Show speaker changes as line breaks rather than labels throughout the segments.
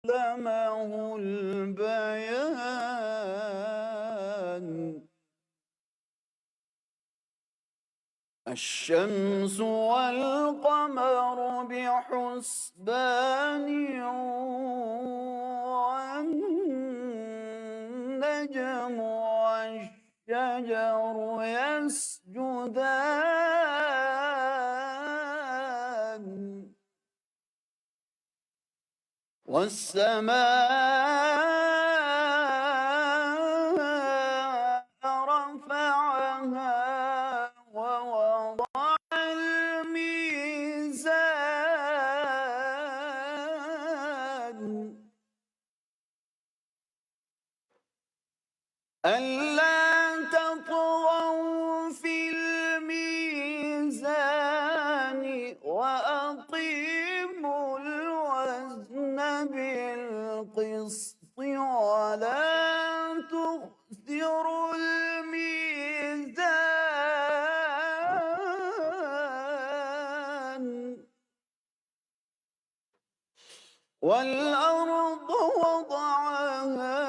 علمه البيان الشمس والقمر بحسبان والنجم والشجر يسجدان والسماء رفعها ووضع الميزان ألا تطغوا في الميزان وأقيموا الوزن بالقسط ولا تخسروا الميزان والأرض وضعها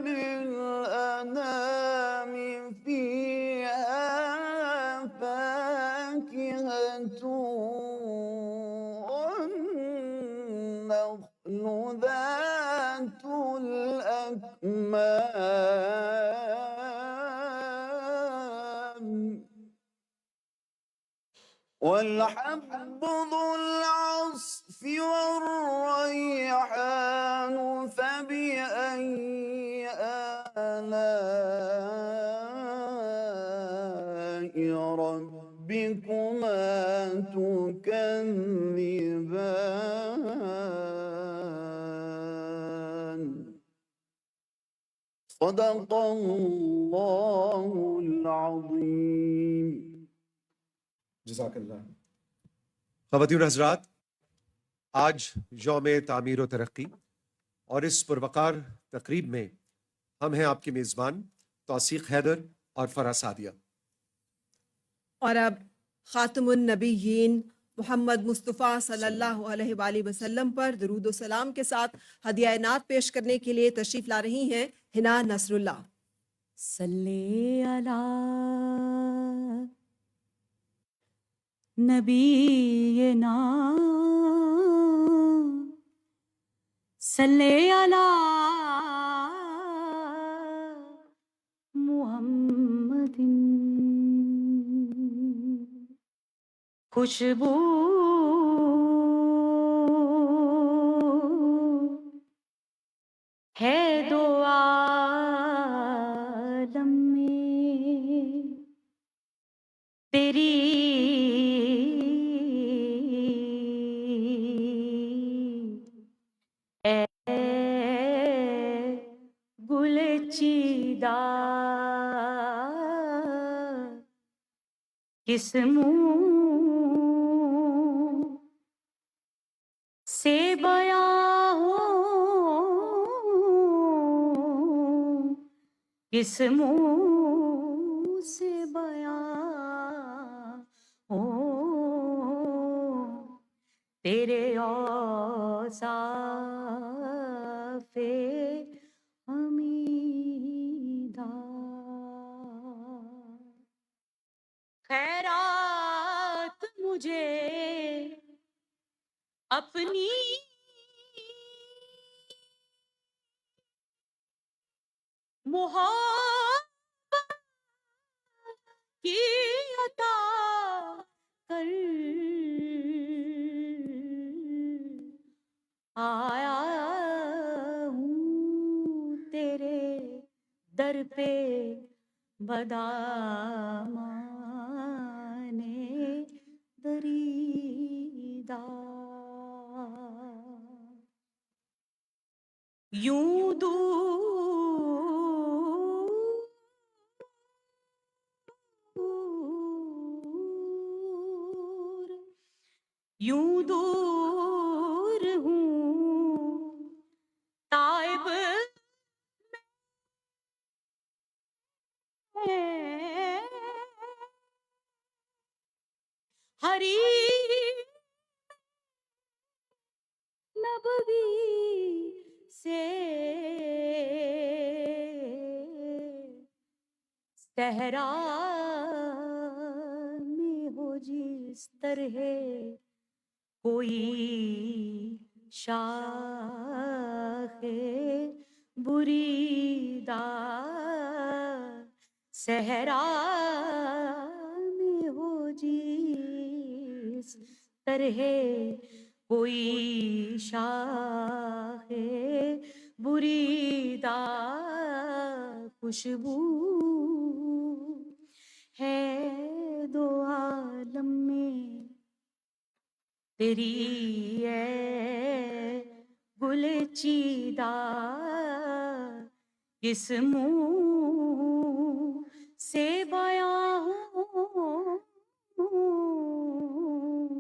للأنام فيها فاكهة والنخل ذات الأكمام والحب ذو العصف والريحان فبأي آلاء ربكما تكذبان صدق اللہ العظیم.
جزاک اللہ. خواتین و حضرات، آج یوم تعمیر و ترقی اور اس پروقار تقریب میں ہم ہیں آپ کے میزبان توثیق حیدر اور فرح سعدیہ.
اور اب خاتم النبیین محمد مصطفیٰ صلی اللہ علیہ وآلہ وسلم پر درود و سلام کے ساتھ ہدیہ نعت پیش کرنے کے لیے تشریف لا رہی ہیں حنا نصر اللہ.
صلی علی نبینا صلی علی محمد. خوشبو ہے دو عالم میں تیری اے گل چیدہ کس منہ سے بیاں ہو کس منہ سے بیاں ہو تیرے اوصاف حمیدہ. خیرات مجھے اپنی محبت کی عطا کر. آیا ہوں تیرے در پہ بدامان دریدہ. یوں دور ہوں طائب میں حریم نبوی صحرا میں ہو جس طرح کوئی شاخ بریدار، صحرا میں ہو جس طرح کوئی شاخ بریدار، خوشبو ہے دو عالم میں تیری ہے گل چیدہ، کس منہ سے بیاں ہوں،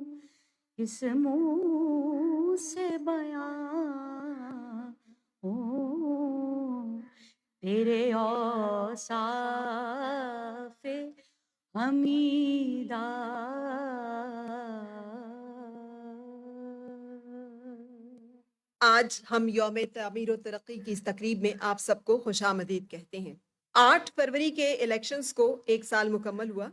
کس منہ سے بیاں ہوں تیرے اوصاف حمیدہ۔
آج ہم یوم تعمیر و ترقی کی اس تقریب میں آپ سب کو خوش آمدید کہتے ہیں۔ 8 فروری کے الیکشنز کو 1 سال مکمل ہوا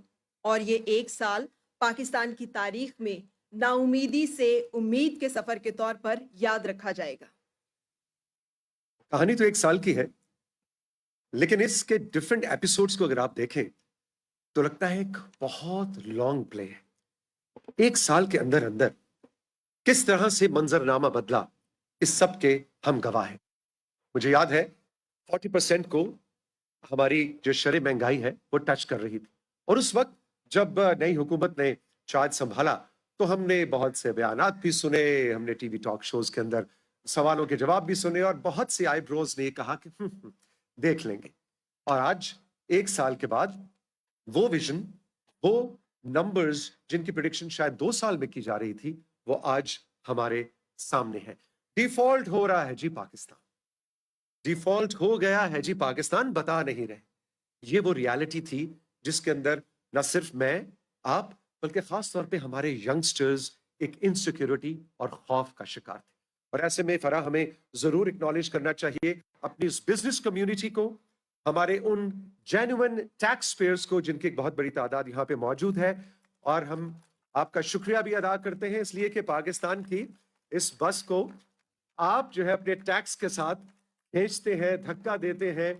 اور یہ 1 سال پاکستان کی تاریخ میں ناامیدی سے امید کے سفر کے طور پر یاد رکھا جائے گا۔
کہانی تو 1 سال کی ہے، لیکن اس کے ڈیفرنٹ ایپیسوڈز کو اگر آپ دیکھیں تو لگتا ہے ایک بہت لانگ پلے ہے۔ 1 سال کے اندر اندر کس طرح سے منظرنامہ بدلا، اس سب کے ہم گواہ ہیں۔ مجھے یاد ہے 40% کو ہماری جو شرح مہنگائی ہے وہ ٹچ کر رہی تھی، اور اس وقت جب نئی حکومت نے چارج سنبھالا تو ہم نے بہت سے بیانات بھی سنے، ہم نے ٹی وی ٹاک شوز کے اندر سوالوں کے جواب بھی سنے، اور بہت سی آئی بروز نے یہ کہا کہ دیکھ لیں گے۔ اور آج 1 سال کے بعد وہ ویژن، وہ نمبرز جن کی پریڈکشن شاید 2 سال میں کی جا رہی تھی، وہ آج ہمارے سامنے ہے۔ ڈیفالٹ ہو رہا ہے جی پاکستان، ڈیفالٹ ہو گیا ہے جی پاکستان، بتا نہیں رہے۔ یہ وہ ریالٹی تھی جس کے اندر نہ صرف میں، آپ، بلکہ خاص طور پہ ہمارے ینگسٹرز ایک انسیکیورٹی اور خوف کا شکار تھے۔ اور ایسے میں فرح ہمیں ضرور اکنالج کرنا چاہیے اپنی اس بزنس کمیونٹی کو، ہمارے ان جینوئن ٹیکس پیئرز کو جن کی ایک بہت بڑی تعداد یہاں پہ موجود ہے، اور ہم آپ کا شکریہ بھی ادا کرتے ہیں اس لیے کہ پاکستان کی اس بس کو آپ جو ہے اپنے ٹیکس کے ساتھ کھینچتے ہیں، دھکا دیتے ہیں۔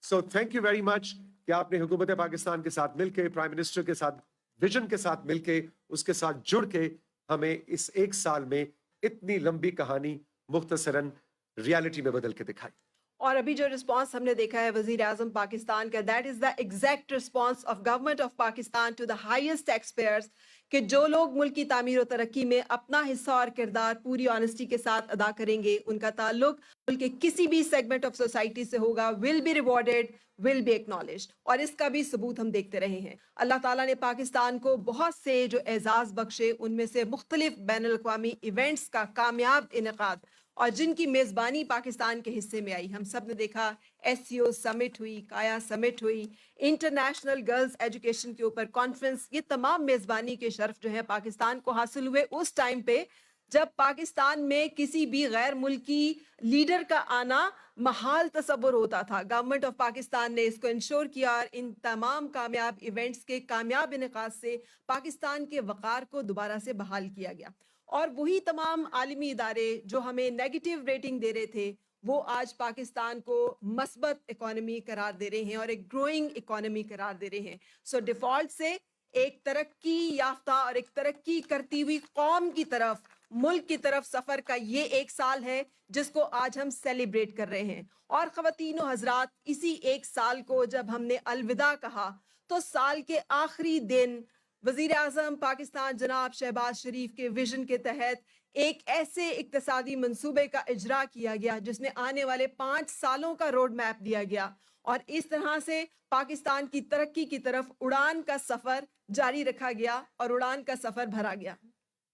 So thank you very much کہ آپ نے حکومت پاکستان کے ساتھ مل کے، پرائم منسٹر کے ساتھ ویژن کے ساتھ مل کے، اس کے ساتھ جڑ کے ہمیں اس 1 سال میں اتنی لمبی کہانی مختصراً ریالٹی میں بدل کے دکھائی۔
اور ابھی جو رسپانس ہم نے دیکھا ہے وزیر اعظم پاکستان کا، that is the exact response of government of Pakistan to the highest tax payers, کہ جو لوگ ملک کی تعمیر و ترقی میں اپنا حصہ اور کردار پوری آنیسٹی کے ساتھ ادا کریں گے، ان کا تعلق ملک کے کسی بھی سیگمنٹ آف سوسائٹی سے ہوگا، will be rewarded, will be acknowledged, اور اس کا بھی ثبوت ہم دیکھتے رہے ہیں۔ اللہ تعالیٰ نے پاکستان کو بہت سے جو اعزاز بخشے، ان میں سے مختلف بین الاقوامی ایونٹس کا کامیاب انعقاد، اور جن کی میزبانی پاکستان کے حصے میں آئی۔ ہم سب نے دیکھا SCO سمٹ ہوئی، کایا سمٹ ہوئی، انٹرنیشنل گرلز ایجوکیشن کے اوپر کانفرنس، یہ تمام میزبانی کے شرف جو ہے پاکستان کو حاصل ہوئے اس ٹائم پہ جب پاکستان میں کسی بھی غیر ملکی لیڈر کا آنا محال تصور ہوتا تھا۔ گورنمنٹ آف پاکستان نے اس کو انشور کیا، اور ان تمام کامیاب ایونٹس کے کامیاب انعقاد سے پاکستان کے وقار کو دوبارہ سے بحال کیا گیا۔ اور وہی تمام عالمی ادارے جو ہمیں نیگیٹو ریٹنگ دے رہے تھے، وہ آج پاکستان کو مثبت اکانومی قرار دے رہے ہیں اور ایک گروئنگ اکانومی قرار دے رہے ہیں۔ سو ڈیفالٹ سے ایک ترقی یافتہ اور ایک ترقی کرتی ہوئی قوم کی طرف، ملک کی طرف سفر کا یہ 1 سال ہے جس کو آج ہم سیلیبریٹ کر رہے ہیں۔ اور خواتین و حضرات، اسی 1 سال کو جب ہم نے الوداع کہا تو سال کے آخری دن وزیر اعظم پاکستان جناب شہباز شریف کے ویژن کے تحت ایک ایسے اقتصادی منصوبے کا اجرا کیا گیا جس میں آنے والے 5 سالوں کا روڈ میپ دیا گیا، اور اس طرح سے پاکستان کی ترقی کی طرف اڑان کا سفر جاری رکھا گیا اور اڑان کا سفر بھرا گیا۔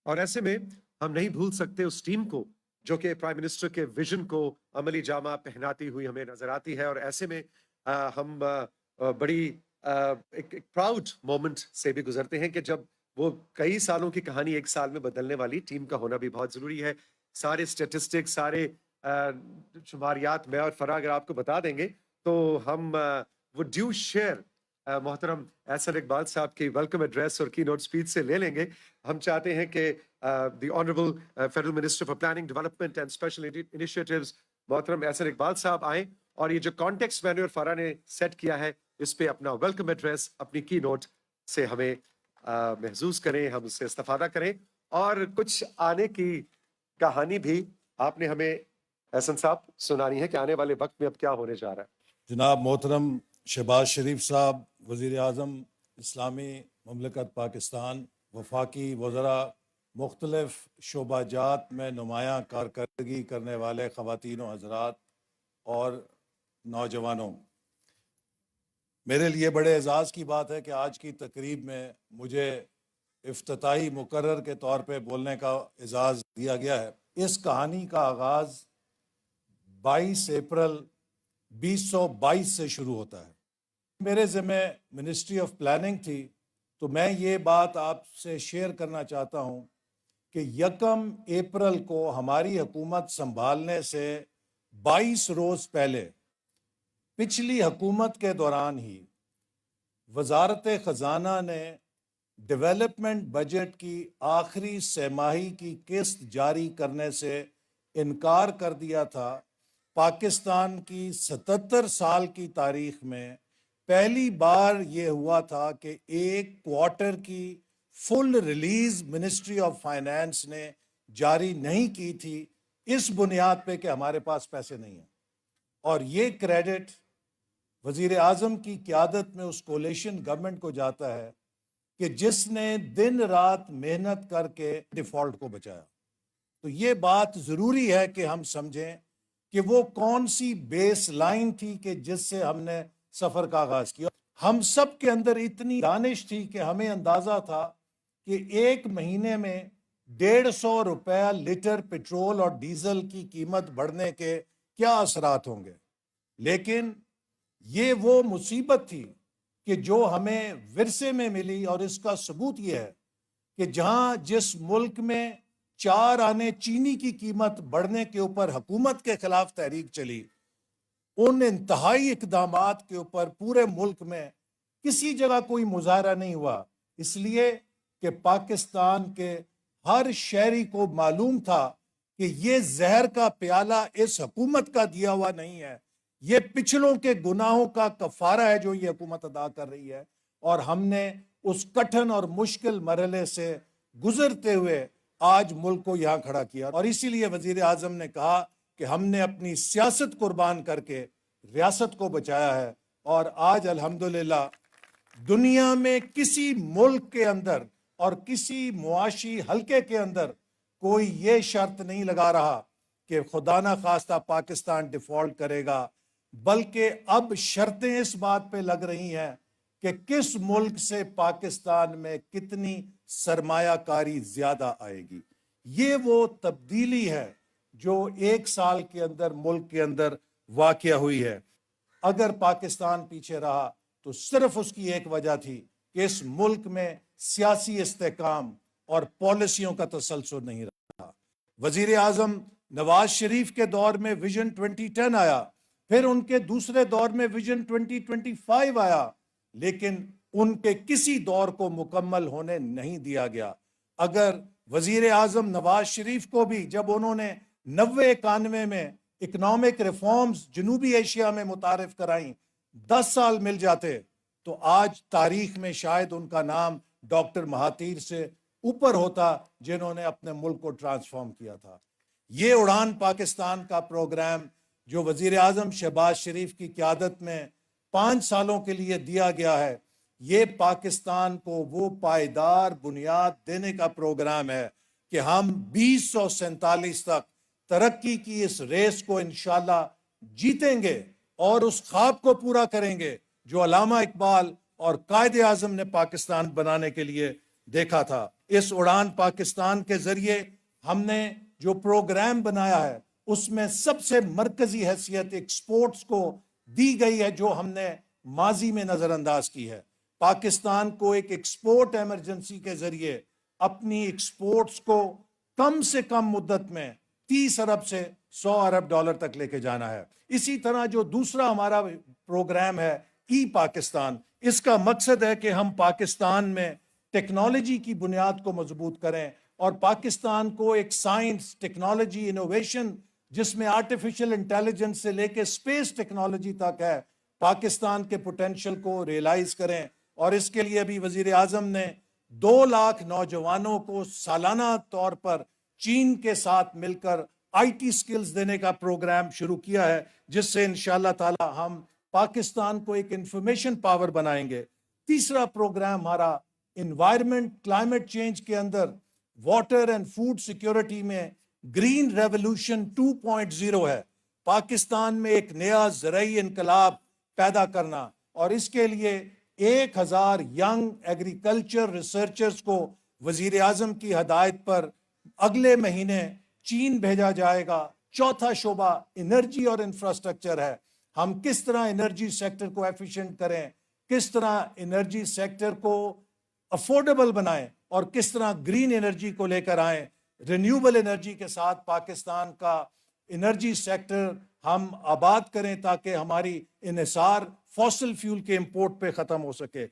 اور ایسے میں ہم نہیں بھول سکتے اس ٹیم کو جو کہ پرائم منسٹر کے ویژن کو عملی جامہ پہناتی ہوئی ہمیں نظر آتی ہے۔ اور ایسے میں ہم بڑی ایک پراؤڈ مومنٹ سے بھی گزرتے ہیں کہ جب وہ کئی سالوں کی کہانی 1 سال میں بدلنے والی ٹیم کا ہونا بھی بہت ضروری ہے۔ سارے اسٹیٹسٹکس، سارے شماریات میں اور فرح اگر آپ کو بتا دیں گے تو ہم would you share محترم احسن اقبال صاحب کی ویلکم ایڈریس اور کی نوٹ اسپیچ سے لے لیں گے. ہم چاہتے ہیں کہ دی honourable federal minister for planning development and special initiatives محترم احسن اقبال صاحب آئیں اور یہ جو کانٹیکسٹ میں نے اور فرا نے سیٹ کیا ہے اس پہ اپنا ویلکم ایڈریس اپنی کی نوٹ سے ہمیں محظوظ کریں, ہم اس سے استفادہ کریں. اور کچھ آنے کی کہانی بھی آپ نے ہمیں احسن صاحب سنانی ہے کہ آنے والے وقت میں اب کیا ہونے جا رہا ہے.
جناب محترم شہباز شریف صاحب وزیر اعظم اسلامی مملکت پاکستان, وفاقی وزراء, مختلف شعبہ جات میں نمایاں کارکردگی کرنے والے خواتین و حضرات اور نوجوانوں, میرے لیے بڑے اعزاز کی بات ہے کہ آج کی تقریب میں مجھے افتتاحی مقرر کے طور پہ بولنے کا اعزاز دیا گیا ہے. اس کہانی کا آغاز 22 اپریل 2022 سے شروع ہوتا ہے. میرے ذمہ منسٹری آف پلاننگ تھی, تو میں یہ بات آپ سے شیئر کرنا چاہتا ہوں کہ 1 اپریل کو ہماری حکومت سنبھالنے سے 22 روز پہلے پچھلی حکومت کے دوران ہی وزارت خزانہ نے ڈیولپمنٹ بجٹ کی آخری سہ ماہی کی قسط جاری کرنے سے انکار کر دیا تھا. پاکستان کی 77 سال کی تاریخ میں پہلی بار یہ ہوا تھا کہ ایک کوارٹر کی فل ریلیز منسٹری آف فائنانس نے جاری نہیں کی تھی, اس بنیاد پہ کہ ہمارے پاس پیسے نہیں ہیں. اور یہ کریڈٹ وزیر اعظم کی قیادت میں اس کولیشن گورنمنٹ کو جاتا ہے کہ جس نے دن رات محنت کر کے ڈیفالٹ کو بچایا. تو یہ بات ضروری ہے کہ ہم سمجھیں کہ وہ کون سی بیس لائن تھی کہ جس سے ہم نے سفر کا آغاز کیا. ہم سب کے اندر اتنی دانش تھی کہ ہمیں اندازہ تھا کہ ایک مہینے میں 150 روپے لیٹر پیٹرول اور ڈیزل کی قیمت بڑھنے کے کیا اثرات ہوں گے. لیکن یہ وہ مصیبت تھی کہ جو ہمیں ورثے میں ملی, اور اس کا ثبوت یہ ہے کہ جہاں جس ملک میں 4 آنے چینی کی قیمت بڑھنے کے اوپر حکومت کے خلاف تحریک چلی, ان انتہائی اقدامات کے اوپر پورے ملک میں کسی جگہ کوئی مظاہرہ نہیں ہوا, اس لیے کہ پاکستان کے ہر شہری کو معلوم تھا کہ یہ زہر کا پیالہ اس حکومت کا دیا ہوا نہیں ہے, یہ پچھلوں کے گناہوں کا کفارہ ہے جو یہ حکومت ادا کر رہی ہے. اور ہم نے اس کٹھن اور مشکل مرحلے سے گزرتے ہوئے آج ملک کو یہاں کھڑا کیا. اور اسی لیے وزیر اعظم نے کہا کہ ہم نے اپنی سیاست قربان کر کے ریاست کو بچایا ہے. اور آج الحمدللہ دنیا میں کسی ملک کے اندر اور کسی معاشی حلقے کے اندر کوئی یہ شرط نہیں لگا رہا کہ خدا نہ خواستہ پاکستان ڈیفالٹ کرے گا, بلکہ اب شرطیں اس بات پہ لگ رہی ہیں کہ کس ملک سے پاکستان میں کتنی سرمایہ کاری زیادہ آئے گی. یہ وہ تبدیلی ہے جو 1 سال کے اندر ملک کے اندر واقع ہوئی ہے. اگر پاکستان پیچھے رہا تو صرف اس کی ایک وجہ تھی کہ اس ملک میں سیاسی استحکام اور پالیسیوں کا تسلسل نہیں رہا. وزیر اعظم نواز شریف کے دور میں ویژن 2010 آیا, پھر ان کے دوسرے دور میں ویژن 2025 آیا, لیکن ان کے کسی دور کو مکمل ہونے نہیں دیا گیا. اگر وزیر اعظم نواز شریف کو بھی جب انہوں نے 90-91 میں اکنامک ریفارمز جنوبی ایشیا میں متعارف کرائیں 10 سال مل جاتے تو آج تاریخ میں شاید ان کا نام ڈاکٹر مہاتیر سے اوپر ہوتا جنہوں نے اپنے ملک کو ٹرانسفارم کیا تھا. یہ اڑان پاکستان کا پروگرام جو وزیر اعظم شہباز شریف کی قیادت میں 5 سالوں کے لیے دیا گیا ہے, یہ پاکستان کو وہ پائیدار بنیاد دینے کا پروگرام ہے کہ ہم 2047 تک ترقی کی اس ریس کو انشاءاللہ جیتیں گے اور اس خواب کو پورا کریں گے جو علامہ اقبال اور قائد اعظم نے پاکستان بنانے کے لیے دیکھا تھا. اس اڑان پاکستان کے ذریعے ہم نے جو پروگرام بنایا ہے اس میں سب سے مرکزی حیثیت ایکسپورٹس کو دی گئی ہے جو ہم نے ماضی میں نظر انداز کی ہے. پاکستان کو ایک ایکسپورٹ ایمرجنسی کے ذریعے اپنی ایکسپورٹس کو کم سے کم مدت میں 30 ارب سے 100 ارب ڈالر تک لے کے جانا ہے. اسی طرح جو دوسرا ہمارا پروگرام ہے ای پاکستان. اس کا مقصد ہے کہ ہم پاکستان میں ٹیکنالوجی کی بنیاد کو مضبوط کریں اور پاکستان کو ایک سائنس، ٹیکنالوجی، انوویشن جس میں آرٹیفیشل انٹیلیجنس سے لے کے اسپیس ٹیکنالوجی تک ہے، پاکستان کے پوٹینشل کو ریئلائز کریں. اور اس کے لیے ابھی وزیر اعظم نے 2 لاکھ نوجوانوں کو سالانہ طور پر چین کے ساتھ مل کر آئی ٹی سکلز دینے کا پروگرام شروع کیا ہے، جس سے انشاءاللہ تعالی ہم پاکستان کو ایک انفارمیشن پاور بنائیں گے. تیسرا پروگرام ہمارا انوائرمنٹ کلائمیٹ چینج کے اندر واٹر اینڈ فوڈ سیکیورٹی میں گرین ریولوشن 2.0 ہے. پاکستان میں ایک نیا زرعی انقلاب پیدا کرنا، اور اس کے لیے 1000 ینگ ایگریکلچر ریسرچرز کو وزیر اعظم کی ہدایت پر اگلے مہینے چین بھیجا جائے گا. چوتھا شعبہ انرجی اور انفراسٹرکچر ہے. ہم کس طرح انرجی سیکٹر کو ایفیشینٹ کریں، کس طرح انرجی سیکٹر کو افورڈیبل بنائیں، اور کس طرح گرین انرجی کو لے کر آئیں. رینیوبل انرجی کے ساتھ پاکستان کا انرجی سیکٹر ہم آباد کریں تاکہ ہماری انحصار فوسل فیول کے امپورٹ پہ ختم ہو سکے.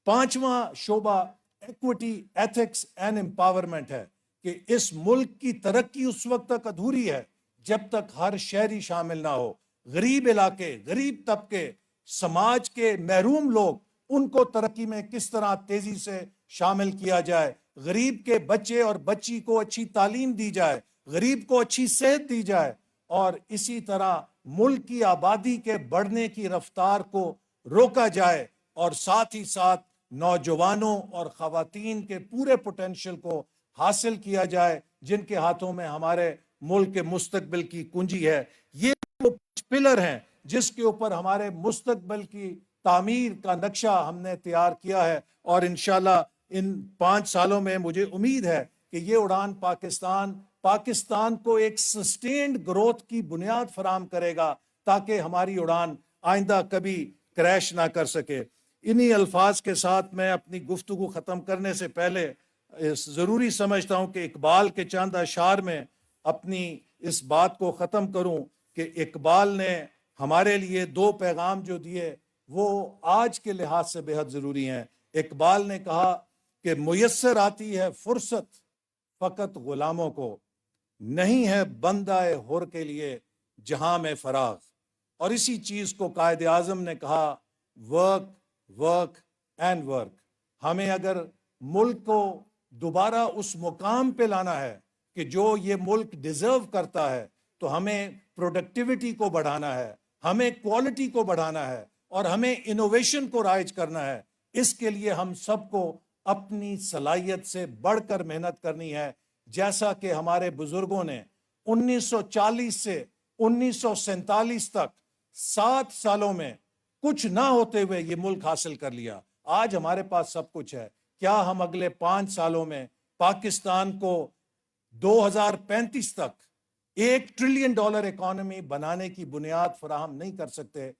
پانچواں شعبہ ایکوٹی، ایتھکس اینڈ امپاورمنٹ ہے کہ اس ملک کی ترقی اس وقت تک ادھوری ہے جب تک ہر شہری شامل نہ ہو. غریب علاقے، غریب طبقے، سماج کے محروم لوگ، ان کو ترقی میں کس طرح تیزی سے شامل کیا جائے. غریب کے بچے اور بچی کو اچھی تعلیم دی جائے، غریب کو اچھی صحت دی جائے، اور اسی طرح ملک کی آبادی کے بڑھنے کی رفتار کو روکا جائے، اور ساتھ ہی ساتھ نوجوانوں اور خواتین کے پورے پوٹینشل کو حاصل کیا جائے جن کے ہاتھوں میں ہمارے ملک کے مستقبل کی کنجی ہے. یہ وہ 5 پلر ہیں جس کے اوپر ہمارے مستقبل کی تعمیر کا نقشہ ہم نے تیار کیا ہے، اور انشاءاللہ ان 5 سالوں میں مجھے امید ہے کہ یہ اڑان پاکستان کو ایک سسٹینڈ گروتھ کی بنیاد فراہم کرے گا تاکہ ہماری اڑان آئندہ کبھی کریش نہ کر سکے. انہی الفاظ کے ساتھ میں اپنی گفتگو ختم کرنے سے پہلے ضروری سمجھتا ہوں کہ اقبال کے چند اشعار میں اپنی اس بات کو ختم کروں کہ اقبال نے ہمارے لیے 2 پیغام جو دیے وہ آج کے لحاظ سے بے حد ضروری ہیں. اقبال نے کہا کہ میسر آتی ہے فرصت فقط غلاموں کو، نہیں ہے بندہ حر کے لیے جہاں میں فراغ. اور اسی چیز کو قائد اعظم نے کہا، ورک ورک اینڈ ورک. ہمیں اگر ملک کو دوبارہ اس مقام پہ لانا ہے کہ جو یہ ملک ڈیزرو کرتا ہے، تو ہمیں پروڈکٹیوٹی کو بڑھانا ہے، ہمیں کوالٹی کو بڑھانا ہے، اور ہمیں انوویشن کو رائج کرنا ہے. اس کے لیے ہم سب کو اپنی صلاحیت سے بڑھ کر محنت کرنی ہے. جیسا کہ ہمارے بزرگوں نے 1940 سے 1947 تک 7 سالوں میں کچھ نہ ہوتے ہوئے یہ ملک حاصل کر لیا. آج ہمارے پاس سب کچھ ہے. کیا ہم اگلے 5 سالوں میں پاکستان کو 2035 تک $1 ٹریلین اکانومی بنانے کی بنیاد فراہم نہیں کر سکتے؟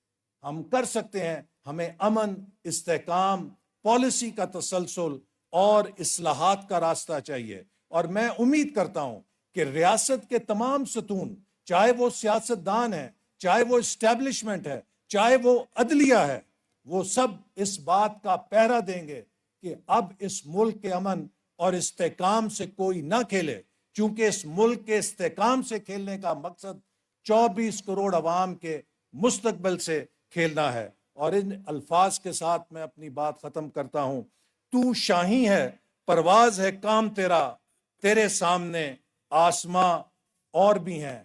ہم کر سکتے ہیں. ہمیں امن، استحکام، پالیسی کا تسلسل اور اصلاحات کا راستہ چاہیے. اور میں امید کرتا ہوں کہ ریاست کے تمام ستون، چاہے وہ سیاستدان ہیں، چاہے وہ اسٹیبلشمنٹ ہے، چاہے وہ عدلیہ ہے، وہ سب اس بات کا پہرا دیں گے کہ اب اس ملک کے امن اور استحکام سے کوئی نہ کھیلے، چونکہ اس ملک کے استحکام سے کھیلنے کا مقصد 24 کروڑ عوام کے مستقبل سے کھیلنا ہے. اور ان الفاظ کے ساتھ میں اپنی بات ختم کرتا ہوں. تو شاہی ہے، پرواز ہے کام تیرا، تیرے سامنے آسماں اور بھی ہیں.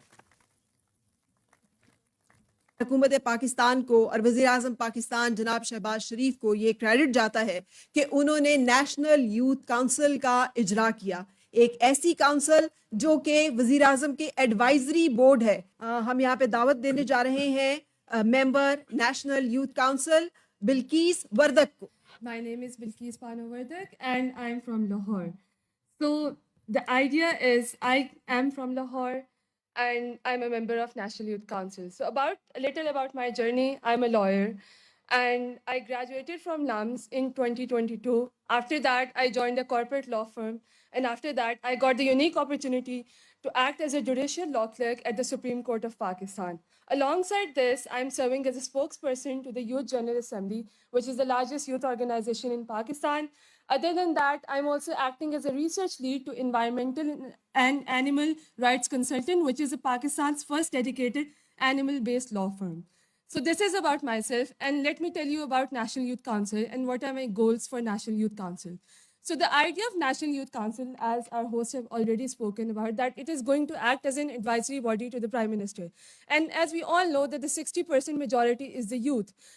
حکومت پاکستان کو اور وزیر اعظم پاکستان جناب شہباز شریف کو یہ کریڈٹ جاتا ہے کہ انہوں نے نیشنل یوتھ کونسل کا اجرا کیا، ایک ایسی کونسل جو کہ وزیر اعظم کے ایڈوائزری بورڈ ہے. ہم یہاں پہ دعوت دینے جا رہے ہیں ممبر national youth council Bilqis Wardak کو.
My name is Bilkis Pano Vardak and I'm from Lahore. So the idea is I am from Lahore and I'm a member of National Youth Council. So a little about my journey. I'm a lawyer and I graduated from LAMS in 2022. After that, I joined a corporate law firm, and after that, I got the unique opportunity to act as a judicial law clerk at the Supreme Court of Pakistan. Alongside this, I'm serving as a spokesperson to the Youth General Assembly, which is the largest youth organization in Pakistan. Other than that, I'm also acting as a research lead to Environmental and Animal Rights Consultant, which is Pakistan's first dedicated animal-based law firm. So this is about myself, and let me tell you about National Youth Council and what are my goals for National Youth Council. So the idea of National Youth Council, as our hosts have already spoken about, that it is going to act as an advisory body to the Prime Minister. And as we all know that the 60% majority is the youth.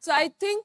So I think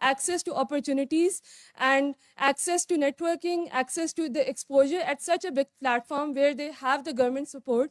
access to opportunities and access to networking, access to the exposure at such a big platform where they have the government support,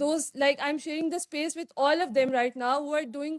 those, like I'm sharing the space with all of them right now who are doing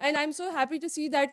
And I'm so happy to see that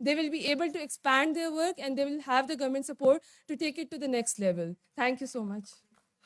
they will be able to expand their work and they will have the government support to take it to the next level. Thank you so much.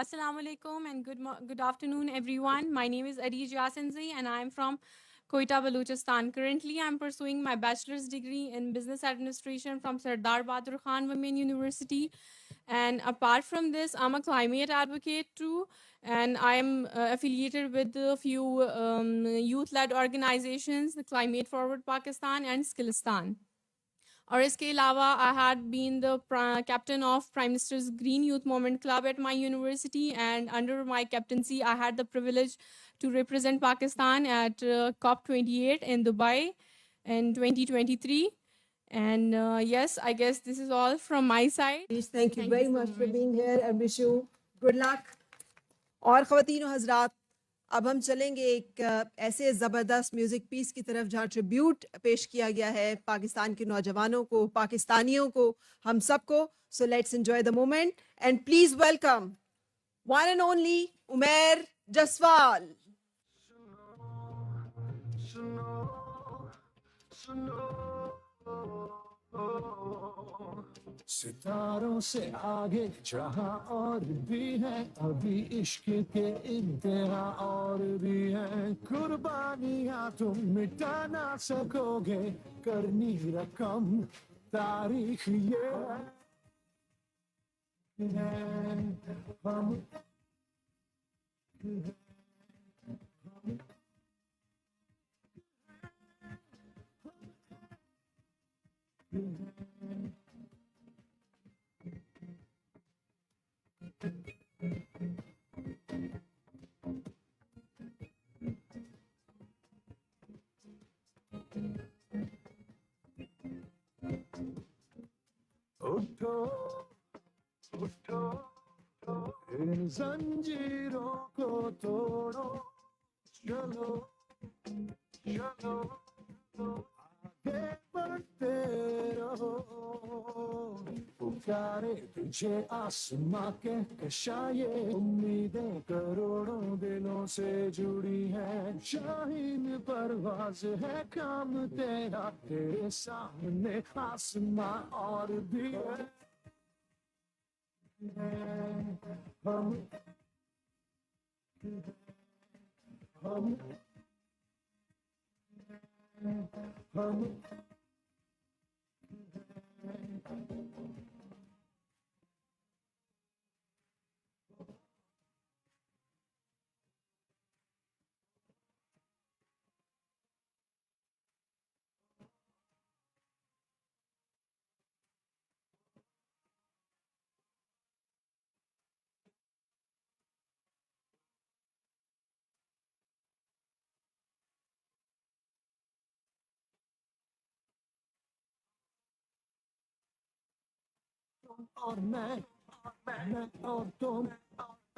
Assalamu alaikum and good afternoon, everyone. My name is Arij Yasinzi and I am from Quetta, Balochistan. Currently, I am pursuing my bachelor's degree in business administration from Sardar Bahadur Khan Women University. And apart from this, I'm a climate advocate too. And I am affiliated with a few youth-led organizations, the Climate Forward Pakistan and Skillistan. اور اس کے علاوہ I had been the captain of Prime Minister's Green Youth Movement Club at my university, and under my captaincy I had the privilege to represent Pakistan at COP28 in Dubai in 2023. And yes, I guess this is all from my side.
Thank you very much for being here and wish you good luck. اور خواتین و حضرات, اب ہم چلیں گے ایک ایسے زبردست میوزک پیس کی طرف جہاں ٹریبیوٹ پیش کیا گیا ہے پاکستان کے نوجوانوں کو, پاکستانیوں کو, ہم سب کو. So let's enjoy the moment and please welcome one and only Umair Jaswal.
ستاروں سے آگے جہاں اور بھی ہے, ابھی عشق کے انتہا اور بھی ہے. قربانیاں تم مٹا نہ سکو گے, کرنی رقم تاریخ یہ ہے. ہم اٹھو اٹھو ان زنجیروں کو توڑو, چلو چلو آگے بڑھتے رہو. پکارے تجھے آسماں کے کشا, یہ امیدیں کروڑوں دلوں سے جڑی ہیں. شاہین پرواز ہے کام تیرا, تیرے سامنے آسماں اور بھی ہے. ہم ہم ہم اور میں اور تم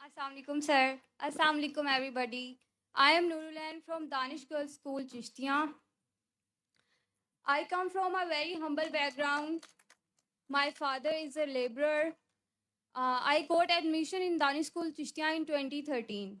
Assalamu alaikum, sir. Assalamu alaikum, everybody. I am Nurulan from Danish Girls School, Chishtiya. I come from a very humble background. My father is a laborer. I got admission in Danish School, Chishtiya in 2013.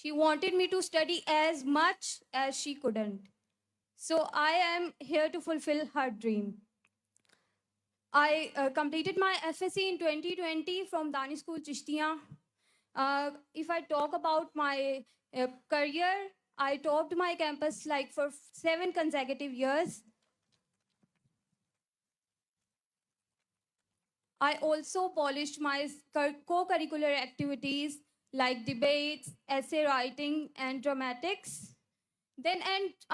She wanted me to study as much as she couldn't. So I am here to fulfill her dream. I completed my FSC in 2020 from Danish School, Chishtiya. If I talk about my career, I topped my campus like for 7 consecutive years. I also polished my co-curricular activities like debates, essay writing, and dramatics. Then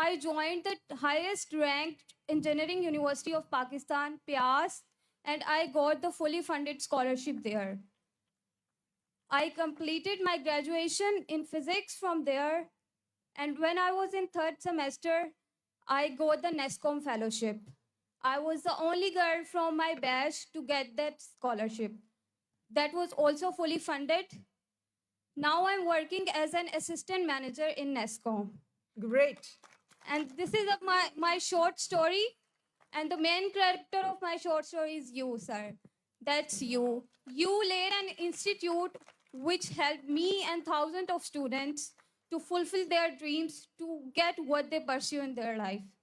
I joined the highest ranked engineering university of Pakistan, PIAS, and I got the fully funded scholarship there. I completed my graduation in physics from there, and when I was in 3rd semester, I got the NESCOM fellowship. I was the only girl from my batch to get that scholarship. That was also fully funded. Now I'm working as an assistant manager in NESCOM.
Great.
And this is my short story. And the main character of my short story is you, sir. That's you. You led an institute which helped me and thousands of students to fulfill their dreams, to get what they pursue in their life.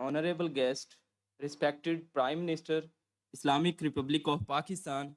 Honorable guest, respected Prime Minister, Islamic Republic of Pakistan,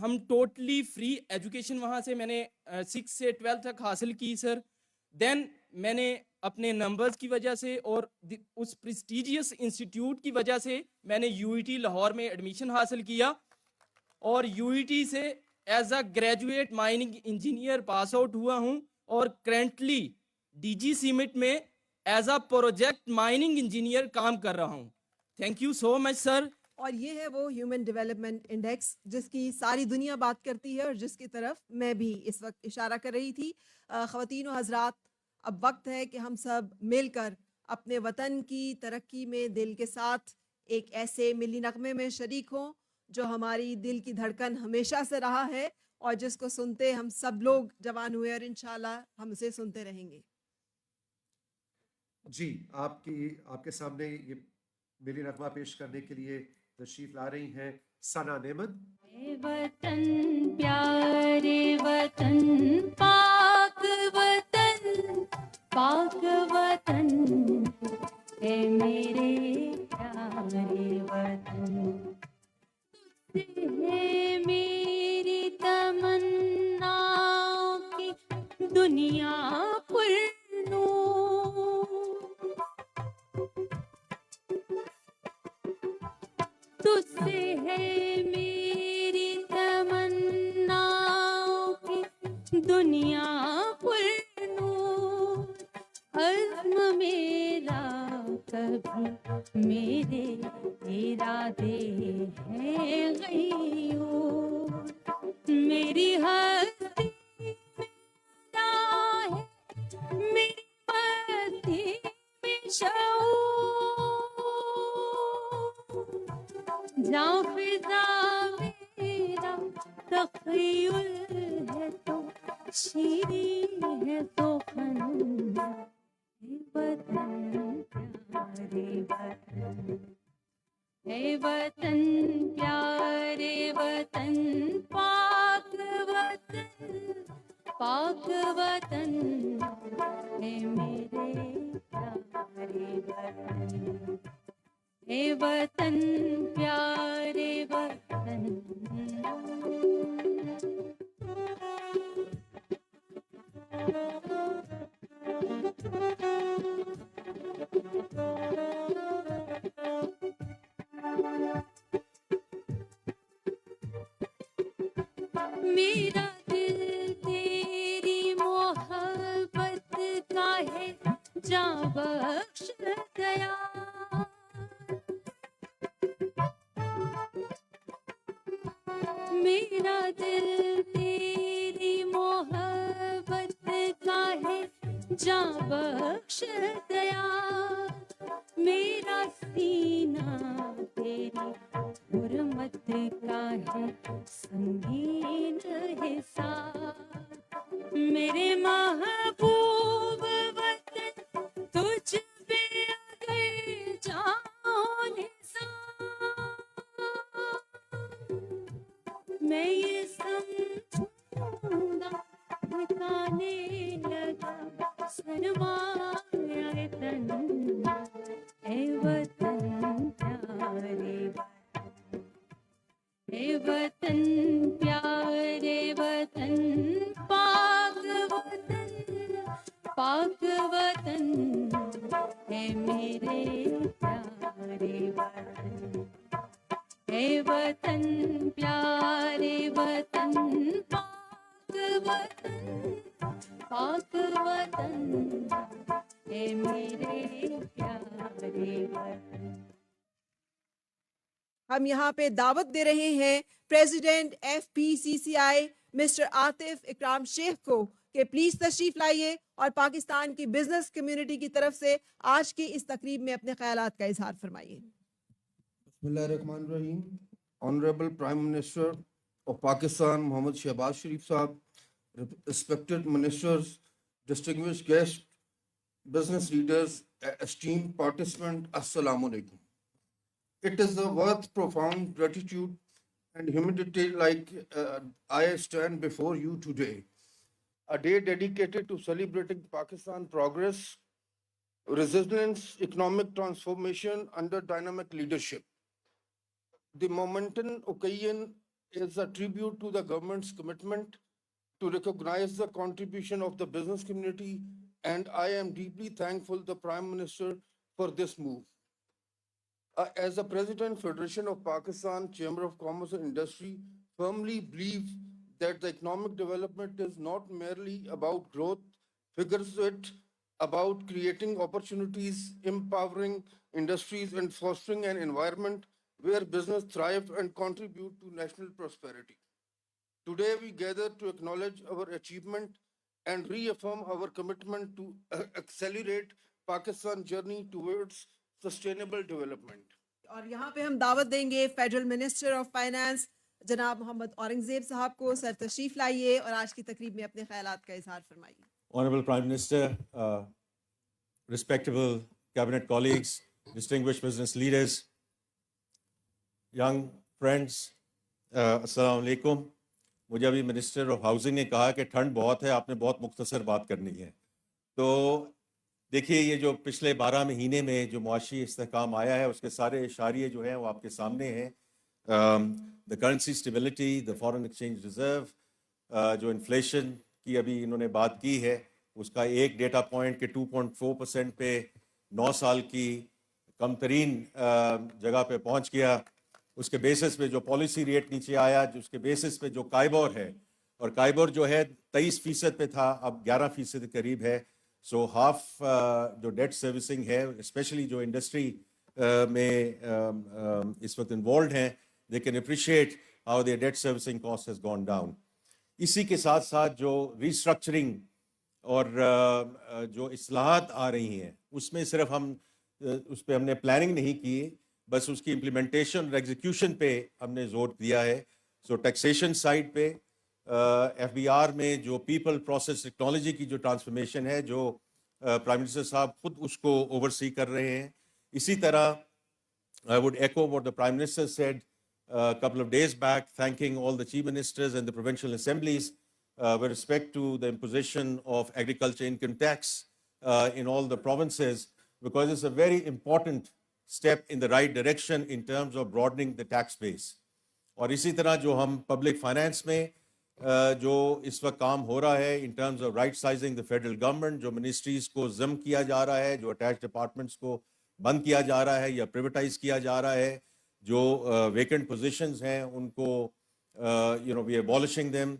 ہم totally free education وہاں سے میں نے 6 سے 12 تک حاصل کی سر. دین میں نے اپنے نمبرز کی وجہ سے اور اس پریسٹیجیس انسٹیٹیوٹ کی وجہ سے میں نے یو ای ٹی لاہور میں ایڈمیشن حاصل کیا, اور یو ای ٹی سے as a graduate mining engineer pass out ہوا ہوں, اور کرنٹلی ڈی جی سیمٹ میں as a project mining engineer کام کر رہا ہوں. Thank you so much sir.
اور یہ ہے وہ ہیومن ڈیولپمنٹ انڈیکس جس کی ساری دنیا بات کرتی ہے اور جس کی طرف میں بھی اس وقت اشارہ کر رہی تھی. خواتین و حضرات, اب وقت ہے کہ ہم سب مل کر اپنے وطن کی ترقی میں دل کے ساتھ ایک ایسے ملی نغمے میں شریک ہوں جو ہماری دل کی دھڑکن ہمیشہ سے رہا ہے اور جس کو سنتے ہم سب لوگ جوان ہوئے اور انشاءاللہ ہم اسے سنتے رہیں گے.
جی, آپ کے سامنے یہ ملی نغمہ پیش کرنے کے لیے تشریف لا رہی ہیں ثنا نعمت.
اے وطن پیارے وطن پاک وطن پاک وطن اے میرے پیارے وطن تجھ سے ہے میری تمنا کی دنیا پر تجھ سے ہے میری تمنا کی دنیا پر نور, عزم میرا کبھی میرے ارادے ہیں غیور, میری ہستی میرا ہے میری مستی میں شعور, جاں فضا میرا تخیل ہے تو شیریں ہے تو فن, اے وطن پیارے وطن اے وطن پیارے وطن پاک وطن پاک وطن اے میرے پیارے وطن اے وطن پیارے وطن. میرا دل تیری محبت کا ہے جاں بخش گیا, میرا دل تیری محبت کا ہے جاں بخش گیا, میرا سینہ تیری حرمت کا ہے سنگین حساب, میرے محبوب وطن تجھ پہ اگر جاؤ نثار, میں یہ سمجھوں گا ٹھکانے لگا سرمایہ تن, اے وطن پیارے وطن اے وطن پیارے وطن پاک وطن پاک وطن اے میرے پیارے وطن اے وطن پیارے وطن پاک وطن پاک وطن اے میرے پیارے وطن.
ہم یہاں پہ دعوت دے رہے ہیں پریزیڈنٹ ایف پی سی سی آئی مسٹر عاطف اکرام شیخ کو کہ پلیز تشریف لائیے اور پاکستان کی بزنس کمیونٹی کی طرف سے آج کی اس تقریب میں اپنے خیالات کا اظہار فرمائیے.
بسم اللہ الرحمن الرحیم. Honourable prime minister of Pakistan Muhammad Shehbaz Sharif صاحب, respected ministers, distinguished guests, business leaders, esteemed participants, Assalamu alaikum. It is worth profound gratitude and humility like I stand before you today. A day dedicated to celebrating Pakistan progress, resilience, economic transformation under dynamic leadership. The momentous occasion is a tribute to the government's commitment to recognize the contribution of the business community, and I am deeply thankful to the Prime Minister for this move. As the President, Federation of Pakistan Chamber of Commerce and Industry firmly believes that the economic development is not merely about growth figures, it about creating opportunities, empowering industries, and fostering an environment where business thrive and contribute to national prosperity. Today, we gather to acknowledge our achievement and reaffirm our commitment to accelerate Pakistan's journey towards sustainable development.
اور یہاں پہ ہم دعوت دیں گے federal minister of finance جناب محمد اورنگزیب صاحب کو. سر تشریف لائیے اور آج کی تقریب میں اپنے خیالات کا اظہار فرمائیے.
Honorable Prime Minister, respectable cabinet colleagues, distinguished business leaders, young friends, السلام علیکم. مجھے ابھی منسٹر آف ہاؤسنگ نے کہا کہ ٹھنڈ بہت ہے, آپ نے بہت مختصر بات کرنی ہے. تو دیکھیے یہ جو پچھلے 12 مہینے میں جو معاشی استحکام آیا ہے اس کے سارے اشاریے جو ہیں وہ آپ کے سامنے ہیں. The currency stability, the foreign exchange reserve, جو انفلیشن کی ابھی انہوں نے بات کی ہے اس کا ایک ڈیٹا پوائنٹ کہ 2.4% پہ 9 سال کی کم ترین جگہ پہ پہنچ گیا. اس کے بیسس پہ جو پالیسی ریٹ نیچے آیا, جو اس کے بیسس پہ جو کائبور ہے, اور کائبور جو ہے 23% پہ تھا اب 11% کے قریب ہے. سو ہاف جو ڈیٹ سروسنگ ہے اسپیشلی جو انڈسٹری میں اس وقت انوالوڈ ہیں, they can appreciate how their debt servicing cost has gone down. اسی کے ساتھ ساتھ جو ریسٹرکچرنگ اور جو اصلاحات آ رہی ہیں اس میں صرف اس پہ ہم نے پلاننگ نہیں کی, بس اس کی امپلیمنٹیشن اور ایگزیکیوشن پہ ہم نے زور دیا ہے. سو ٹیکسیشن سائڈ پہ ایف بی آر میں جو پیپل پروسیس ٹیکنالوجی کی جو ٹرانسفارمیشن ہے جو پرائم منسٹر صاحب خود اس کو اوورسی کر رہے ہیں. اسی طرح I would echo what the Prime Minister said a couple of days back, thanking all the chief ministers and the provincial assemblies with respect to the imposition of agriculture income tax in all the provinces, because it's a very important step in the right direction in terms of broadening the tax base. اور اسی طرح جو ہم public finance میں جو اس وقت کام ہو رہا ہے in terms of right sizing the federal government, جو منسٹریز کو ضم کیا جا رہا ہے, جو اٹیچ ڈپارٹمنٹس کو بند کیا جا رہا ہے یا پریویٹائز کیا جا رہا ہے, جو ویکنٹ پوزیشنز ہیں ان کو وی ایبالشنگ دیم.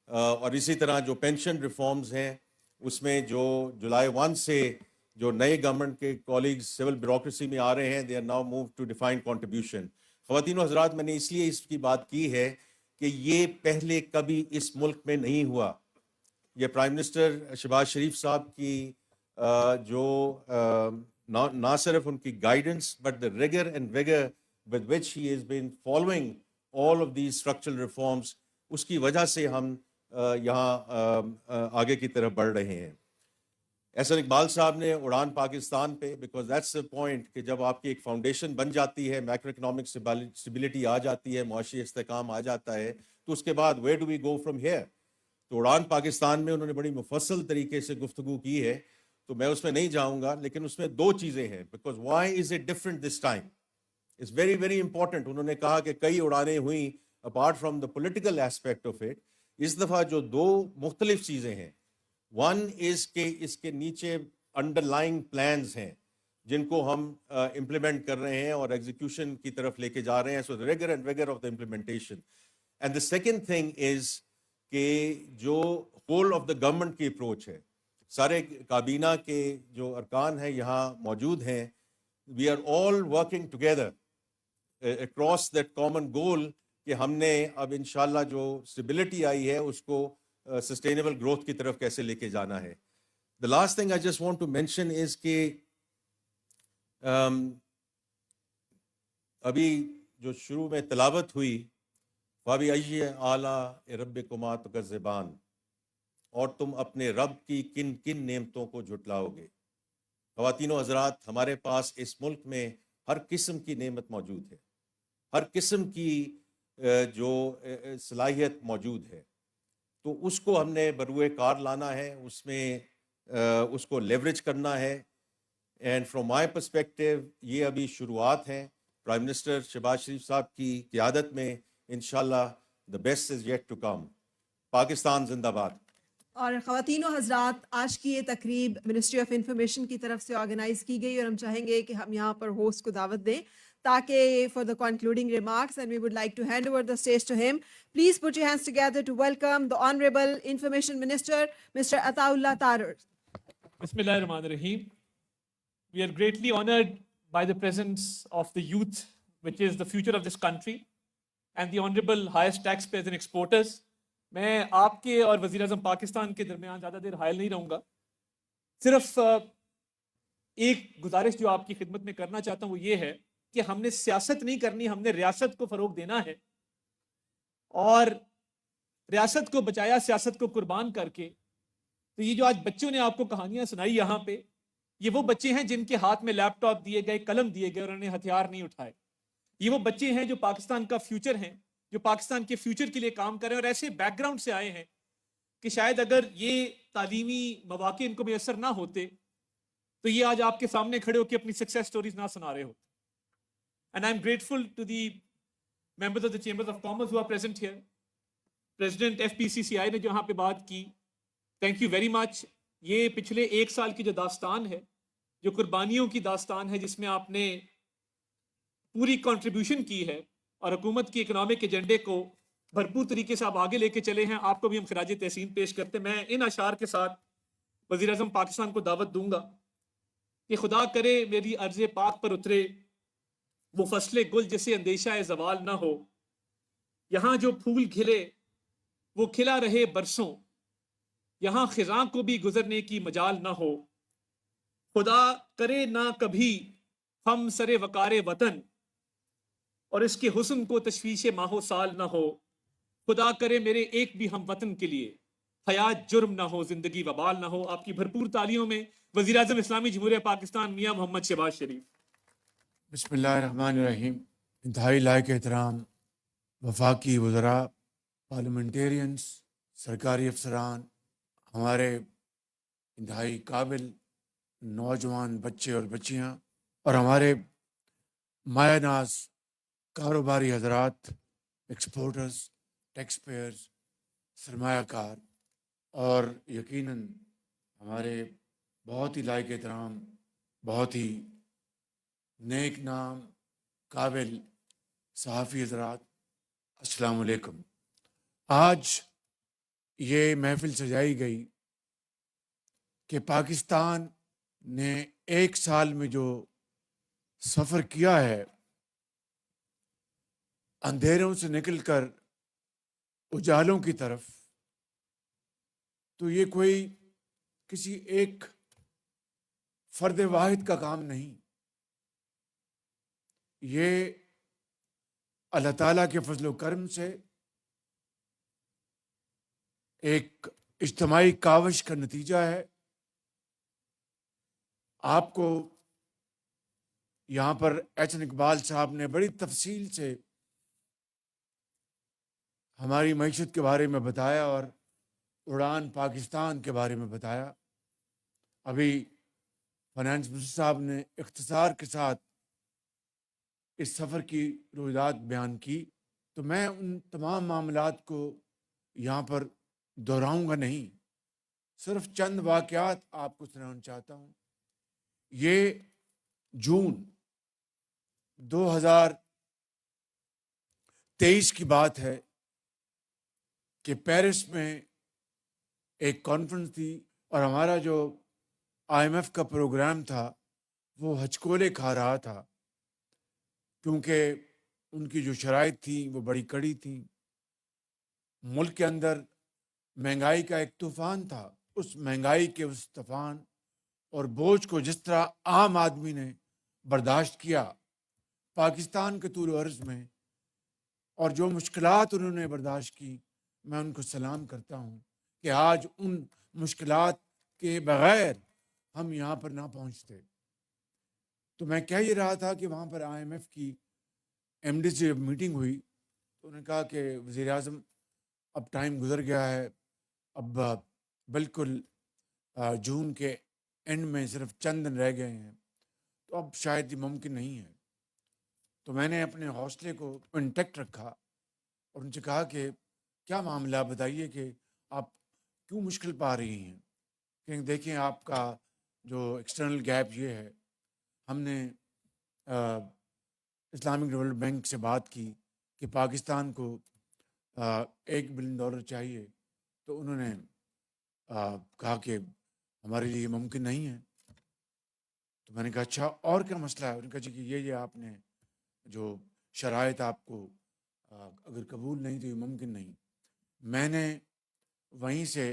اور اسی طرح جو پینشن ریفارمز ہیں اس میں جو جولائی 1 سے جو نئے گورنمنٹ کے کولیگز سول بیوروکریسی میں آ رہے ہیں, they are now move to define contribution. خواتین و حضرات, میں نے اس لیے اس کی بات کی ہے کہ یہ پہلے کبھی اس ملک میں نہیں ہوا. یہ پرائم منسٹر شہباز شریف صاحب کی جو نہ صرف ان کی guidance but the rigour and vigour with which he is been following all of these structural reforms, اس کی وجہ سے ہم یہاں آگے کی طرف بڑھ رہے ہیں. احسن اقبال صاحب نے اڑان پاکستان پہ, بیکاز دیٹس دا پوائنٹ کہ جب آپ کی ایک فاؤنڈیشن بن جاتی ہے, میکرو اکنامک اسٹیبلٹی آ جاتی ہے, معاشی استحکام آ جاتا ہے, تو اس کے بعد where do we go from here. تو اڑان پاکستان میں انہوں نے بڑی مفصل طریقے سے گفتگو کی ہے, تو میں اس میں نہیں جاؤں گا, لیکن اس میں 2 چیزیں ہیں. Because why is it different this time, it's very very important. انہوں نے کہا کہ کئی اڑانیں ہوئیں apart from the political aspect of it. اس دفعہ جو 2 مختلف چیزیں ہیں, ون از کہ اس کے نیچے انڈر لائنگ پلانز ہیں جن کو ہم امپلیمنٹ کر رہے ہیں اور ایگزیکیوشن کی طرف لے کے جا رہے ہیں. So rigour and vigour of the implementation. And the second thing is کہ جو ہول آف دا گورنمنٹ کی اپروچ ہے, سارے کابینہ کے جو ارکان ہیں یہاں موجود ہیں, we are all working together across that common goal کہ ہم نے اب انشاءاللہ جو اسٹیبلٹی آئی ہے اس کو سسٹینیبل گروتھ کی طرف کیسے لے کے جانا ہے. The last thing I just want to mention is کہ ابھی جو شروع میں تلاوت ہوئی, فَبِأَيِّ آلَاءِ رَبِّكُمَا تُكَذِّبَانِ, اور تم اپنے رب کی کن کن نعمتوں کو جھٹلاؤ گے. خواتین و حضرات, ہمارے پاس اس ملک میں ہر قسم کی نعمت موجود ہے, ہر قسم کی جو صلاحیت موجود ہے, تو اس کو ہم نے بروئے کار لانا ہے, اس میں اس کو لیوریج کرنا ہے. اینڈ فرام مائی پرسپیکٹو یہ ابھی شروعات ہیں. پرائم منسٹر شہباز شریف صاحب کی قیادت میں انشاءاللہ
The best is yet to come. Pakistan Zindabad.
اور خواتین و حضرات، آج کی یہ تقریب منسٹری آف انفارمیشن کی طرف سے آرگنائز کی گئی، اور ہم چاہیں گے کہ ہم یہاں پر ہوسٹ کو دعوت دیں تاکہ for the concluding remarks, and we would like to hand over the stage to him. Please put your hands together to welcome the honourable information minister mister Atta Ullah Tarar.
Bismillah ar-Rahman ar-Rahim. We are greatly honored by the presence of the youth, which is the future of this country, and the honorable highest taxpayers and exporters. میں آپ کے اور وزیر اعظم پاکستان کے درمیان زیادہ دیر حائل نہیں رہوں گا. صرف ایک گزارش جو آپ کی خدمت میں کرنا چاہتا ہوں وہ یہ ہے کہ ہم نے سیاست نہیں کرنی، ہم نے ریاست کو فروغ دینا ہے، اور ریاست کو بچایا سیاست کو قربان کر کے. تو یہ جو آج بچوں نے آپ کو کہانیاں سنائی یہاں پہ، یہ وہ بچے ہیں جن کے ہاتھ میں لیپ ٹاپ دیے گئے، قلم دیے گئے اور انہوں نے ہتھیار نہیں اٹھائے. یہ وہ بچے ہیں جو پاکستان کا فیوچر ہیں، جو پاکستان کے فیوچر کے لیے کام کریں، اور ایسے بیک گراؤنڈ سے آئے ہیں کہ شاید اگر یہ تعلیمی مواقع ان کو میسر نہ ہوتے تو یہ آج آپ کے سامنے کھڑے ہو کے اپنی سکسیس سٹوریز نہ سنا رہے ہوتے. And I am grateful to the members of the chambers of commerce who are present here. President FPCCI نے جو یہاں پہ بات کی، تھینک یو ویری مچ. یہ پچھلے ایک سال کی جو داستان ہے، جو قربانیوں کی داستان ہے، جس میں آپ نے پوری کنٹریبیوشن کی ہے اور حکومت کی اکنامک ایجنڈے کو بھرپور طریقے سے آپ آگے لے کے چلے ہیں، آپ کو بھی ہم خراج تحسین پیش کرتے ہیں. میں ان اشعار کے ساتھ وزیر اعظم پاکستان کو دعوت دوں گا کہ خدا کرے میری ارض پاک پر اترے وہ فصل گل جسے اندیشہ زوال نہ ہو، یہاں جو پھول کھلے وہ کھلا رہے برسوں، یہاں خزاں کو بھی گزرنے کی مجال نہ ہو. خدا کرے نہ کبھی ہم سر وقار وطن اور اس کے حسن کو تشویش ماہو سال نہ ہو. خدا کرے میرے ایک بھی ہم وطن کے لیے حیات جرم نہ ہو، زندگی وبال نہ ہو. آپ کی بھرپور تالیوں میں وزیر اعظم اسلامی جمہوریہ پاکستان میاں محمد شہباز شریف.
بسم اللہ الرحمن الرحیم. انتہائی لائق احترام وفاقی وزراء، پارلیمنٹیرینز، سرکاری افسران، ہمارے انتہائی قابل نوجوان بچے اور بچیاں، اور ہمارے مایہ ناز کاروباری حضرات، ایکسپورٹرز، ٹیکس پیئرز، سرمایہ کار، اور یقیناً ہمارے بہت ہی لائق احترام، بہت ہی نیک نام قابل صحافی حضرات، السلام علیکم. آج یہ محفل سجائی گئی کہ پاکستان نے ایک سال میں جو سفر کیا ہے، اندھیروں سے نکل کر اجالوں کی طرف، تو یہ کوئی کسی ایک فرد واحد کا کام نہیں. یہ اللہ تعالیٰ کے فضل و کرم سے ایک اجتماعی کاوش کا نتیجہ ہے. آپ کو یہاں پر احسن اقبال صاحب نے بڑی تفصیل سے ہماری معیشت کے بارے میں بتایا اور اڑان پاکستان کے بارے میں بتایا. ابھی فائنانس منسٹر صاحب نے اختصار کے ساتھ اس سفر کی روایات بیان کی، تو میں ان تمام معاملات کو یہاں پر دہراؤں گا نہیں، صرف چند واقعات آپ کو سنانا چاہتا ہوں. یہ جون 2023 کی بات ہے کہ پیرس میں ایک کانفرنس تھی، اور ہمارا جو IMF کا پروگرام تھا وہ ہچکولے کھا رہا تھا، کیونکہ ان کی جو شرائط تھیں وہ بڑی کڑی تھیں. ملک کے اندر مہنگائی کا ایک طوفان تھا. اس مہنگائی کے اس طوفان اور بوجھ کو جس طرح عام آدمی نے برداشت کیا پاکستان کے طول و عرض میں، اور جو مشکلات انہوں نے برداشت کی، میں ان کو سلام کرتا ہوں کہ آج ان مشکلات کے بغیر ہم یہاں پر نہ پہنچتے. تو میں کہہ یہ رہا تھا کہ وہاں پر IMF کی MD سے میٹنگ ہوئی، تو انہوں نے کہا کہ وزیر اعظم اب ٹائم گزر گیا ہے، اب بالکل جون کے اینڈ میں صرف چند دن رہ گئے ہیں، تو اب شاید یہ ممکن نہیں ہے. تو میں نے اپنے حوصلے کو انٹیکٹ رکھا
اور ان سے کہا کہ کیا معاملہ بتائیے کہ آپ کیوں مشکل پا رہی ہیں. کہ دیکھیں آپ کا جو ایکسٹرنل گیپ یہ ہے. ہم نے اسلامک ڈیولپمنٹ بینک سے بات کی کہ پاکستان کو $1 بلین چاہیے. تو انہوں نے کہا کہ ہمارے لیے یہ ممکن نہیں ہے. تو میں نے کہا اچھا اور کیا مسئلہ ہے؟ انہوں نے کہا جی کہ یہ آپ نے جو شرائط آپ کو اگر قبول نہیں تو یہ ممکن نہیں. میں نے وہیں سے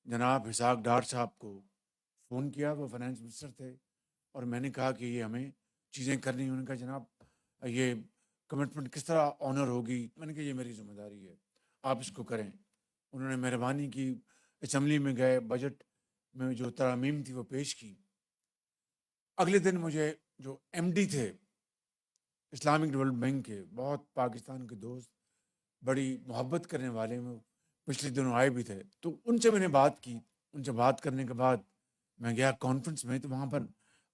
جناب اسحاق ڈار صاحب کو فون کیا, وہ فائنانس منسٹر تھے, اور میں نے کہا کہ یہ ہمیں چیزیں کرنی. انہوں نے کہا جناب یہ کمٹمنٹ کس طرح آنر ہوگی؟ میں نے کہا یہ میری ذمہ داری ہے, آپ اس کو کریں. انہوں نے مہربانی کی, اسمبلی میں گئے, بجٹ میں جو ترامیم تھی وہ پیش کی. اگلے دن مجھے جو ایم ڈی تھے اسلامک ڈیولپمنٹ بینک کے, بہت پاکستان کے دوست, بڑی محبت کرنے والے, میں پچھلے دنوں آئے بھی تھے, تو ان سے میں نے بات کی. ان سے بات کرنے کے بعد میں گیا کانفرنس میں, تو وہاں پر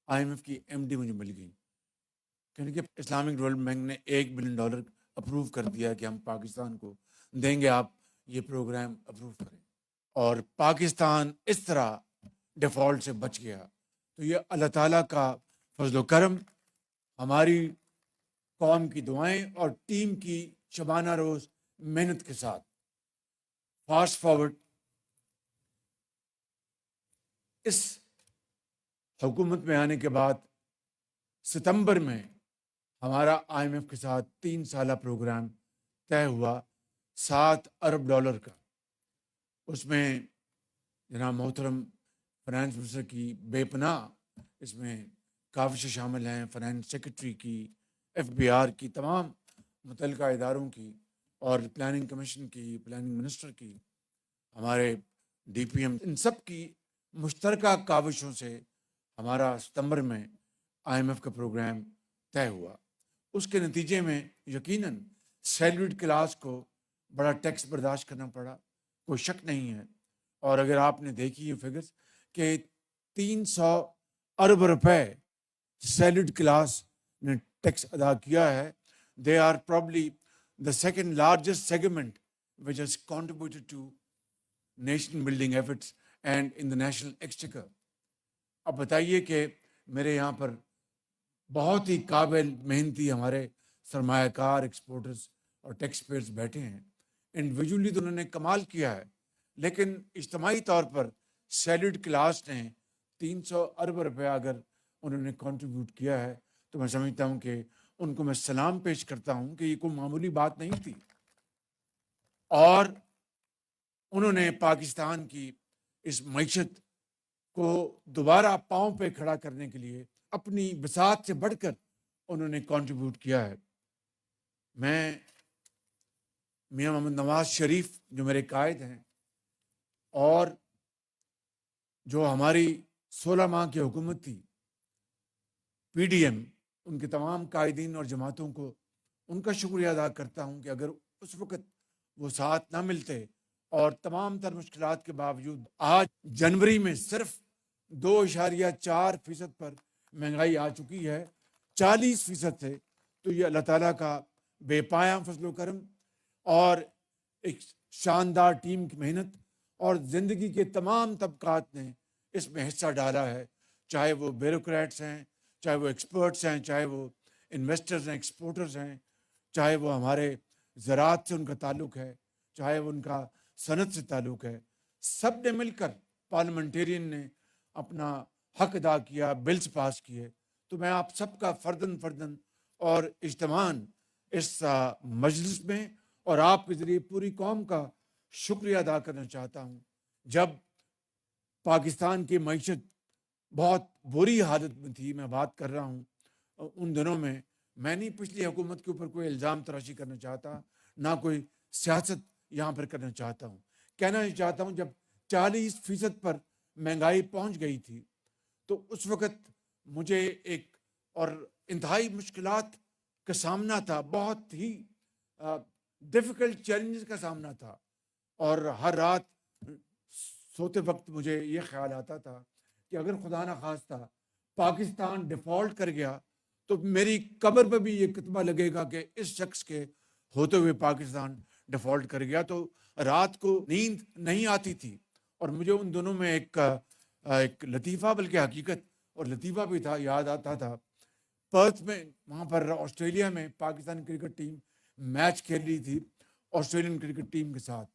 IMF کی MD مجھے مل گئی. کہنے کہ اسلامک ڈیولپمنٹ بینک نے $1 بلین اپروو کر دیا کہ ہم پاکستان کو دیں گے, آپ یہ پروگرام اپروو کریں. اور پاکستان اس طرح ڈیفالٹ سے بچ گیا. تو یہ اللہ تعالیٰ کا فضل و کرم, ہماری قوم کی دعائیں اور ٹیم کی شبانہ روز محنت کے ساتھ. فاسٹ فارورڈ, اس حکومت میں آنے کے بعد ستمبر میں ہمارا IMF کے ساتھ 3 سالہ پروگرام طے ہوا $7 ارب کا. اس میں جناب محترم فائنانس منسٹر کی بے پناہ اس میں کاوشیں شامل ہیں, فائنانس سیکرٹری کی, FBR کی, تمام متعلقہ اداروں کی, اور پلاننگ کمیشن کی, پلاننگ منسٹر کی, ہمارے DPM, ان سب کی مشترکہ کاوشوں سے ہمارا ستمبر میں IMF کا پروگرام طے ہوا. اس کے نتیجے میں یقیناً سیلریڈ کلاس کو بڑا ٹیکس برداشت کرنا پڑا, کوئی شک نہیں ہے. اور اگر آپ نے دیکھی یہ فگرز کہ 300 ارب روپے سیلریڈ کلاس نے ٹیکس ادا کیا ہے, they are probably the second largest segment which has contributed to nation building efforts and in the national exchequer. اب بتائیے کہ میرے یہاں پر بہت ہی قابل محنتی ہمارے سرمایہ کار, ایکسپورٹرز اور ٹیکس پیئرز بیٹھے ہیں. انڈیویجولی تو انہوں نے کمال کیا ہے, لیکن اجتماعی طور پر سیلریڈ کلاس نے 300 ارب روپے اگر انہوں نے کنٹریبیوٹ کیا ہے, تو میں سمجھتا ہوں کہ ان کو میں سلام پیش کرتا ہوں کہ یہ کوئی معمولی بات نہیں تھی. اور انہوں نے پاکستان کی اس معیشت کو دوبارہ پاؤں پہ کھڑا کرنے کے لیے اپنی بساط سے بڑھ کر انہوں نے کنٹریبیوٹ کیا ہے. میں میاں محمد نواز شریف جو میرے قائد ہیں, اور جو ہماری 16 ماہ کی حکومت تھی PDM, ان کے تمام قائدین اور جماعتوں کو ان کا شکریہ ادا کرتا ہوں کہ اگر اس وقت وہ ساتھ نہ ملتے, اور تمام تر مشکلات کے باوجود آج جنوری میں صرف 2.4% پر مہنگائی آ چکی ہے 40% سے, تو یہ اللہ تعالیٰ کا بے پایاں فضل و کرم اور ایک شاندار ٹیم کی محنت, اور زندگی کے تمام طبقات نے اس میں حصہ ڈالا ہے, چاہے وہ بیوروکریٹس ہیں, چاہے وہ ایکسپرٹس ہیں, چاہے وہ انویسٹرز ہیں, ایکسپورٹرز ہیں, چاہے وہ ہمارے زراعت سے ان کا تعلق ہے, چاہے وہ ان کا صنعت سے تعلق ہے. سب نے مل کر, پارلیمنٹیرین نے اپنا حق ادا کیا, بلز پاس کیے. تو میں آپ سب کا فرداً اور اجتماعاً اس مجلس میں اور آپ کے ذریعے پوری قوم کا شکریہ ادا کرنا چاہتا ہوں. جب پاکستان کی معیشت بہت بری حالت میں تھی, میں بات کر رہا ہوں ان دنوں میں نہیں پچھلی حکومت کے اوپر کوئی الزام تراشی کرنا چاہتا, نہ کوئی سیاست یہاں پر کرنا چاہتا ہوں. کہنا یہ چاہتا ہوں جب 40% پر مہنگائی پہنچ گئی تھی, تو اس وقت مجھے ایک اور انتہائی مشکلات کا سامنا تھا, بہت ہی ڈیفیکلٹ چیلنجز کا سامنا تھا. اور ہر رات سوتے وقت مجھے یہ خیال آتا تھا کہ اگر خدا نہ خواستہ پاکستان ڈیفالٹ کر گیا, تو میری قبر پہ بھی یہ کتبہ لگے گا کہ اس شخص کے ہوتے ہوئے پاکستان ڈیفالٹ کر گیا تو رات کو نیند نہیں آتی تھی. اور مجھے ان دونوں میں ایک لطیفہ بلکہ حقیقت اور لطیفہ بھی تھا یاد آتا تھا. پرتھ میں وہاں پر آسٹریلیا میں پاکستان کرکٹ ٹیم میچ کھیل رہی تھی آسٹریلین کرکٹ ٹیم کے ساتھ.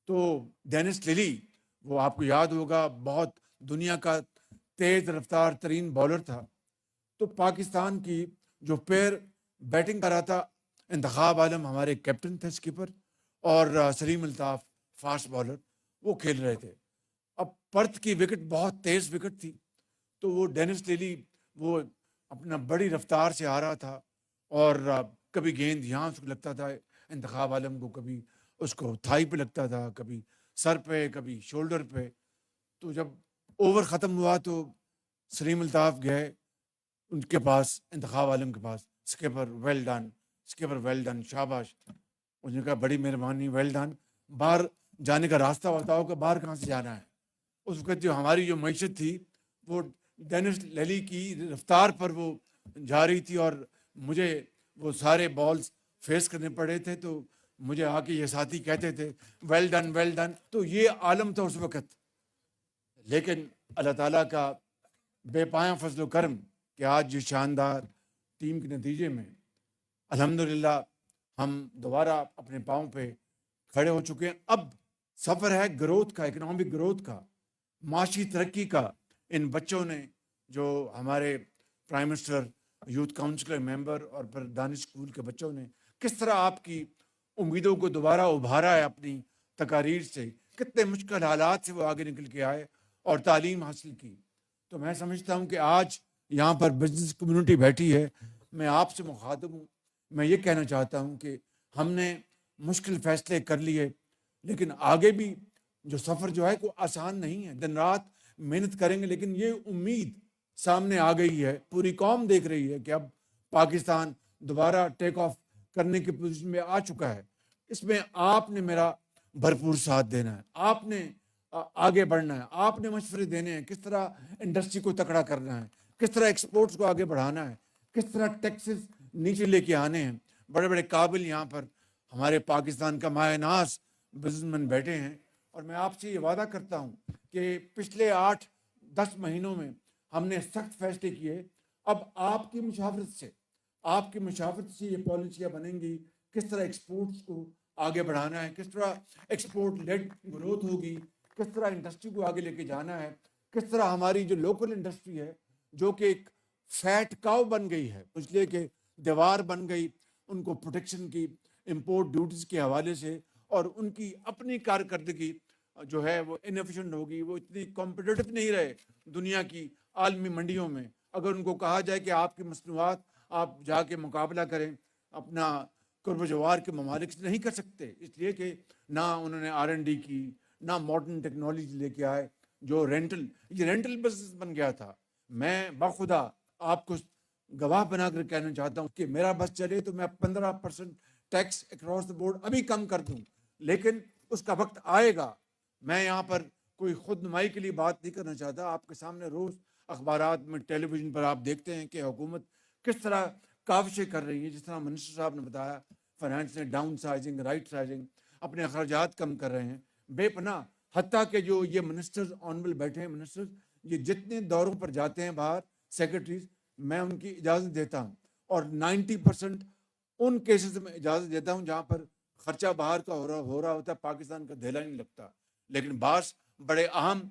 تو ڈینس لیلی وہ آپ کو یاد ہوگا بہت دنیا کا تیز رفتار ترین بالر تھا. تو پاکستان کی جو پلیئر بیٹنگ کر رہا تھا انتخاب عالم ہمارے کیپٹن تھے اسکپر اور سلیم الطاف فاسٹ بالر وہ کھیل رہے تھے. اب پرتھ کی وکٹ بہت تیز وکٹ تھی تو وہ ڈینس لیلی وہ اپنا بڑی رفتار سے آ رہا تھا اور کبھی گیند یہاں اس کو لگتا تھا انتخاب عالم کو, کبھی اس کو تھائی پہ لگتا تھا, کبھی سر پہ, کبھی شولڈر پہ. تو جب اوور ختم ہوا تو سلیم الطاف گئے ان کے پاس انتخاب عالم کے پاس, اسکپر ویل ڈن, اسکپر ویل ڈن, شاباش. اس نے کہا بڑی مہربانی, ویل ڈن, باہر جانے کا راستہ بتاؤ کہ باہر کہاں سے جانا ہے. اس وقت جو ہماری جو معیشت تھی وہ ڈینس لیلی کی رفتار پر وہ جا رہی تھی اور مجھے وہ سارے بالز فیس کرنے پڑے تھے. تو مجھے آ کے یہ ساتھی کہتے تھے ویل ڈن ویل ڈن. تو یہ عالم تھا اس وقت. لیکن اللہ تعالیٰ کا بے پایاں فضل و کرم کہ آج یہ شاندار ٹیم کے نتیجے میں الحمدللہ ہم دوبارہ اپنے پاؤں پہ کھڑے ہو چکے ہیں. اب سفر ہے گروتھ کا, اکنامک گروتھ کا, معاشی ترقی کا. ان بچوں نے جو ہمارے پرائم منسٹر یوتھ کاؤنسل کے ممبر اور پھر دانش اسکول کے بچوں نے کس طرح آپ کی امیدوں کو دوبارہ ابھارا ہے اپنی تقاریر سے, کتنے مشکل حالات سے وہ آگے نکل کے آئے اور تعلیم حاصل کی. تو میں سمجھتا ہوں کہ آج یہاں پر بزنس کمیونٹی بیٹھی ہے, میں آپ سے مخاطب ہوں. میں یہ کہنا چاہتا ہوں کہ ہم نے مشکل فیصلے کر لیے لیکن آگے بھی جو سفر جو ہے کوئی آسان نہیں ہے. دن رات محنت کریں گے لیکن یہ امید سامنے آ گئی ہے, پوری قوم دیکھ رہی ہے کہ اب پاکستان دوبارہ ٹیک آف کرنے کی پوزیشن میں آ چکا ہے. اس میں آپ نے میرا بھرپور ساتھ دینا ہے, آپ نے آگے بڑھنا ہے, آپ نے مشورے دینے ہیں کس طرح انڈسٹری کو تکڑا کرنا ہے, کس طرح ایکسپورٹس کو آگے بڑھانا ہے, کس طرح ٹیکسز نیچے لے کے آنے ہیں. بڑے بڑے قابل یہاں پر ہمارے پاکستان کا مایہ ناز بزنس مین بیٹھے ہیں اور میں آپ سے یہ وعدہ کرتا ہوں کہ پچھلے 8-10 مہینوں میں ہم نے سخت فیصلے کیے. اب آپ کی مشاورت سے یہ پالیسیاں بنیں گی کس طرح ایکسپورٹس کو آگے بڑھانا ہے, کس طرح ایکسپورٹ لیڈ گروتھ ہوگی, کس طرح انڈسٹری کو آگے لے کے جانا ہے, کس طرح ہماری جو لوکل انڈسٹری ہے جو کہ ایک فیٹ کاؤ بن گئی ہے, اس لیے کہ دیوار بن گئی ان کو پروٹیکشن کی امپورٹ ڈیوٹیز کے حوالے سے, اور ان کی اپنی کارکردگی جو ہے وہ انیفیشنٹ ہوگی, وہ اتنی کمپٹیٹو نہیں رہے دنیا کی عالمی منڈیوں میں. اگر ان کو کہا جائے کہ آپ کی مصنوعات آپ جا کے مقابلہ کریں اپنا قرب و جوار کے ممالک سے, نہیں کر سکتے, اس لیے کہ نہ انہوں نے R&D کی, نہ ماڈرن ٹیکنالوجی لے کے آئے. جو یہ رینٹل بزنس بن گیا تھا. میں بخدا آپ کو گواہ بنا کر کہنا چاہتا ہوں کہ میرا بس چلے تو میں 15% ٹیکس اکراس دا بورڈ ابھی کم کر دوں, لیکن اس کا وقت آئے گا. میں یہاں پر کوئی خود نمائی کے لیے بات نہیں کرنا چاہتا. آپ کے سامنے روز اخبارات میں, ٹیلی ویژن پر آپ دیکھتے ہیں کہ حکومت کس طرح کاوشیں کر رہی ہے. جس طرح منسٹر صاحب نے بتایا, فائنانس نے ڈاؤن سائزنگ, رائٹ سائزنگ, اپنے اخراجات کم کر رہے ہیں بے پناہ. حتیٰ کہ جو یہ منسٹرز آنریبل بیٹھے ہیں منسٹرز, یہ جتنے دوروں پر جاتے ہیں باہر سیکرٹریز, میں ان کی اجازت دیتا ہوں, اور 90% ان کیسز میں اجازت دیتا ہوں جہاں پر خرچہ باہر کا ہو رہا ہوتا ہے, پاکستان کا دھیلا نہیں لگتا. لیکن بعض بڑے اہم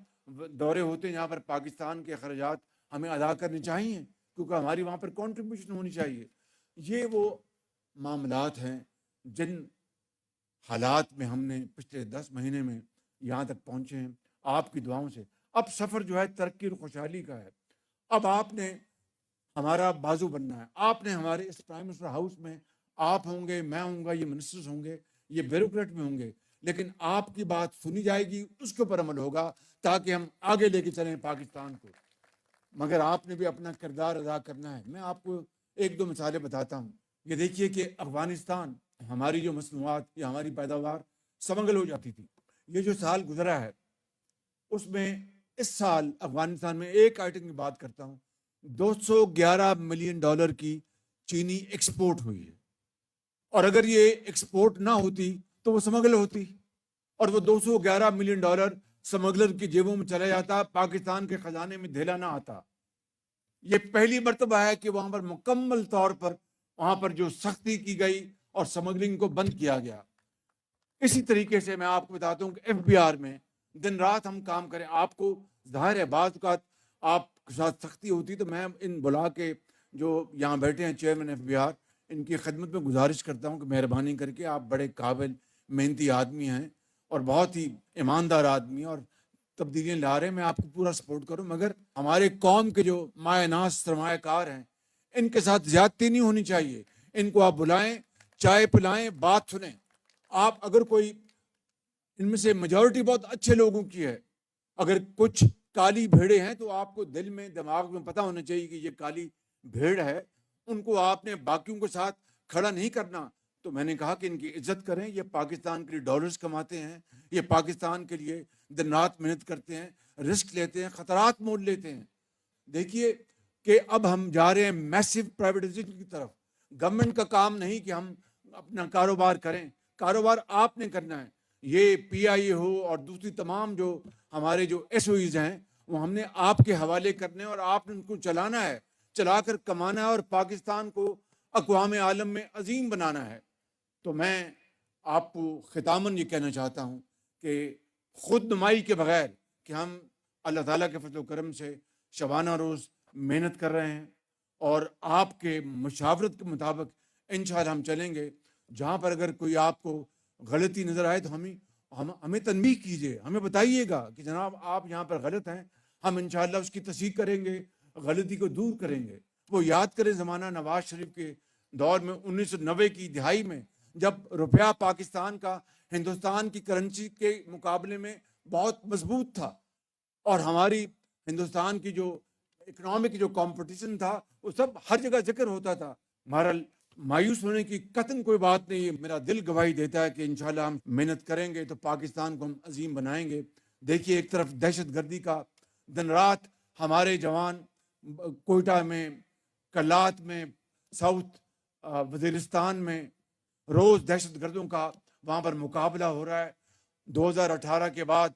دورے ہوتے ہیں جہاں پر پاکستان کے اخراجات ہمیں ادا کرنے چاہیے کیونکہ ہماری وہاں پر کنٹریبیوشن ہونی چاہیے. یہ وہ معاملات ہیں جن حالات میں ہم نے پچھلے 10 مہینے میں یہاں تک پہنچے ہیں آپ کی دعاؤں سے. اب سفر جو ہے ترقی اور خوشحالی کا ہے. اب آپ نے ہمارا بازو بننا ہے. آپ نے ہمارے اس پرائم منسٹر ہاؤس میں, آپ ہوں گے, میں ہوں گا, یہ منسٹرز ہوں گے, یہ بیوروکریٹ میں ہوں گے, لیکن آپ کی بات سنی جائے گی, اس کے اوپر عمل ہوگا تاکہ ہم آگے لے کے چلیں پاکستان کو. مگر آپ نے بھی اپنا کردار ادا کرنا ہے. میں آپ کو 1-2 مثالیں بتاتا ہوں. یہ دیکھیے کہ افغانستان, ہماری جو مصنوعات یا ہماری پیداوار سمگل ہو جاتی تھی. یہ جو سال گزرا ہے اس میں اس سال افغانستان میں ایک آئٹم کی بات کرتا ہوں, $211 ملین کی چینی ایکسپورٹ ہوئی ہے. اور اگر یہ ایکسپورٹ نہ ہوتی تو وہ سمگل ہوتی اور وہ $211 ملین سمگلر کی جیبوں میں چلا جاتا, پاکستان کے خزانے میں دھیلا نہ آتا. یہ پہلی مرتبہ ہے کہ وہاں پر مکمل طور پر وہاں پر جو سختی کی گئی اور سمگلنگ کو بند کیا گیا. اسی طریقے سے میں آپ کو بتاتا ہوں کہ FBR میں دن رات ہم کام کریں. آپ کو ظاہر ہے بعض اوقات آپ کے ساتھ سختی ہوتی, تو میں ان بلا کے جو یہاں بیٹھے ہیں چیئرمین FBR, ان کی خدمت میں گزارش کرتا ہوں کہ مہربانی کر کے, آپ بڑے قابل محنتی آدمی ہیں اور بہت ہی ایماندار آدمی اور تبدیلیاں لا رہے ہیں, میں آپ کو پورا سپورٹ کروں, مگر ہمارے قوم کے جو مایہ ناز سرمایہ کار ہیں ان کے ساتھ زیادتی نہیں ہونی چاہیے. ان کو آپ بلائیں, چائے پلائیں, بات سنیں. آپ اگر کوئی ان میں سے میجورٹی بہت اچھے لوگوں کی ہے, اگر کچھ کالی بھیڑیں ہیں تو آپ کو دل میں دماغ میں پتہ ہونا چاہیے کہ یہ کالی بھیڑ ہے, ان کو آپ نے باقیوں کے ساتھ کھڑا نہیں کرنا. تو میں نے کہا کہ ان کی عزت کریں, یہ پاکستان کے لیے ڈالرز کماتے ہیں, یہ پاکستان کے لیے دن رات محنت کرتے ہیں, رسک لیتے ہیں, خطرات مول لیتے ہیں. دیکھیے کہ اب ہم جا رہے ہیں میسو پرائیویٹائزیشن کی طرف. گورنمنٹ کا کام نہیں کہ ہم اپنا کاروبار کریں, کاروبار آپ نے کرنا ہے. یہ PIA ہو اور دوسری تمام جو ہمارے جو SOEs ہیں وہ ہم نے آپ کے حوالے کرنے اور آپ نے ان کو چلانا ہے, چلا کر کمانا ہے اور پاکستان کو اقوام عالم میں عظیم بنانا ہے. تو میں آپ کو ختاماً یہ کہنا چاہتا ہوں کہ خود نمائی کے بغیر کہ ہم اللہ تعالیٰ کے فضل و کرم سے شبانہ روز محنت کر رہے ہیں اور آپ کے مشاورت کے مطابق انشاءاللہ ہم چلیں گے. جہاں پر اگر کوئی آپ کو غلطی نظر آئے تو ہمیں تنبیہ کیجئے, ہمیں بتائیے گا کہ جناب آپ یہاں پر غلط ہیں, ہم انشاءاللہ اس کی تصحیح کریں گے, غلطی کو دور کریں گے. وہ یاد کریں زمانہ نواز شریف کے دور میں 1990 کی دہائی میں جب روپیہ پاکستان کا ہندوستان کی کرنسی کے مقابلے میں بہت مضبوط تھا اور ہماری ہندوستان کی جو اکنامک جو کمپٹیشن تھا وہ سب ہر جگہ ذکر ہوتا تھا. بہرحال مایوس ہونے کی قطعاً کوئی بات نہیں ہے, میرا دل گواہی دیتا ہے کہ انشاءاللہ ہم محنت کریں گے تو پاکستان کو ہم عظیم بنائیں گے. دیکھیے ایک طرف دہشت گردی کا دن رات ہمارے جوان کوئٹہ میں, کلات میں, ساؤتھ وزیرستان میں روز دہشت گردوں کا وہاں پر مقابلہ ہو رہا ہے. 2018 کے بعد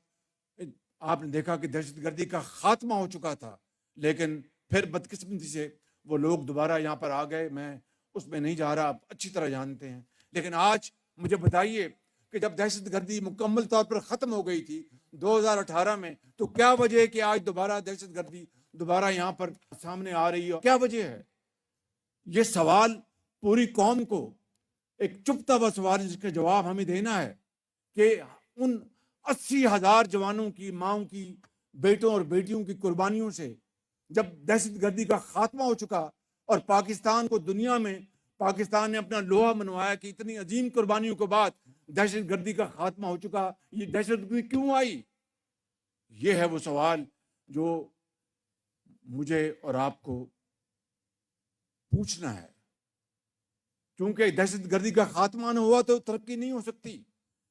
آپ نے دیکھا کہ دہشت گردی کا خاتمہ ہو چکا تھا, لیکن پھر بدقسمتی سے وہ لوگ دوبارہ یہاں پر آ گئے. میں اس میں نہیں جا رہا, آپ اچھی طرح جانتے ہیں. لیکن آج مجھے بتائیے کہ جب دہشت گردی مکمل طور پر ختم ہو گئی تھی 2018 میں, تو کیا وجہ ہے کہ آج دوبارہ دہشت گردی دوبارہ یہاں پر سامنے آ رہی ہے؟ کیا وجہ ہے؟ یہ سوال پوری قوم کو ایک چپتا ہوا سوال, جس کا جواب ہمیں دینا ہے کہ ان 80,000 جوانوں کی, ماؤں کی, بیٹوں اور بیٹیوں کی قربانیوں سے جب دہشت گردی کا خاتمہ ہو چکا اور پاکستان کو دنیا میں پاکستان نے اپنا لوہا منوایا کہ اتنی عظیم قربانیوں کے بعد دہشت گردی کا خاتمہ ہو چکا, یہ دہشت گردی کیوں آئی؟ یہ ہے وہ سوال جو مجھے اور آپ کو پوچھنا ہے. کیونکہ دہشت گردی کا خاتمہ نہ ہوا تو ترقی نہیں ہو سکتی,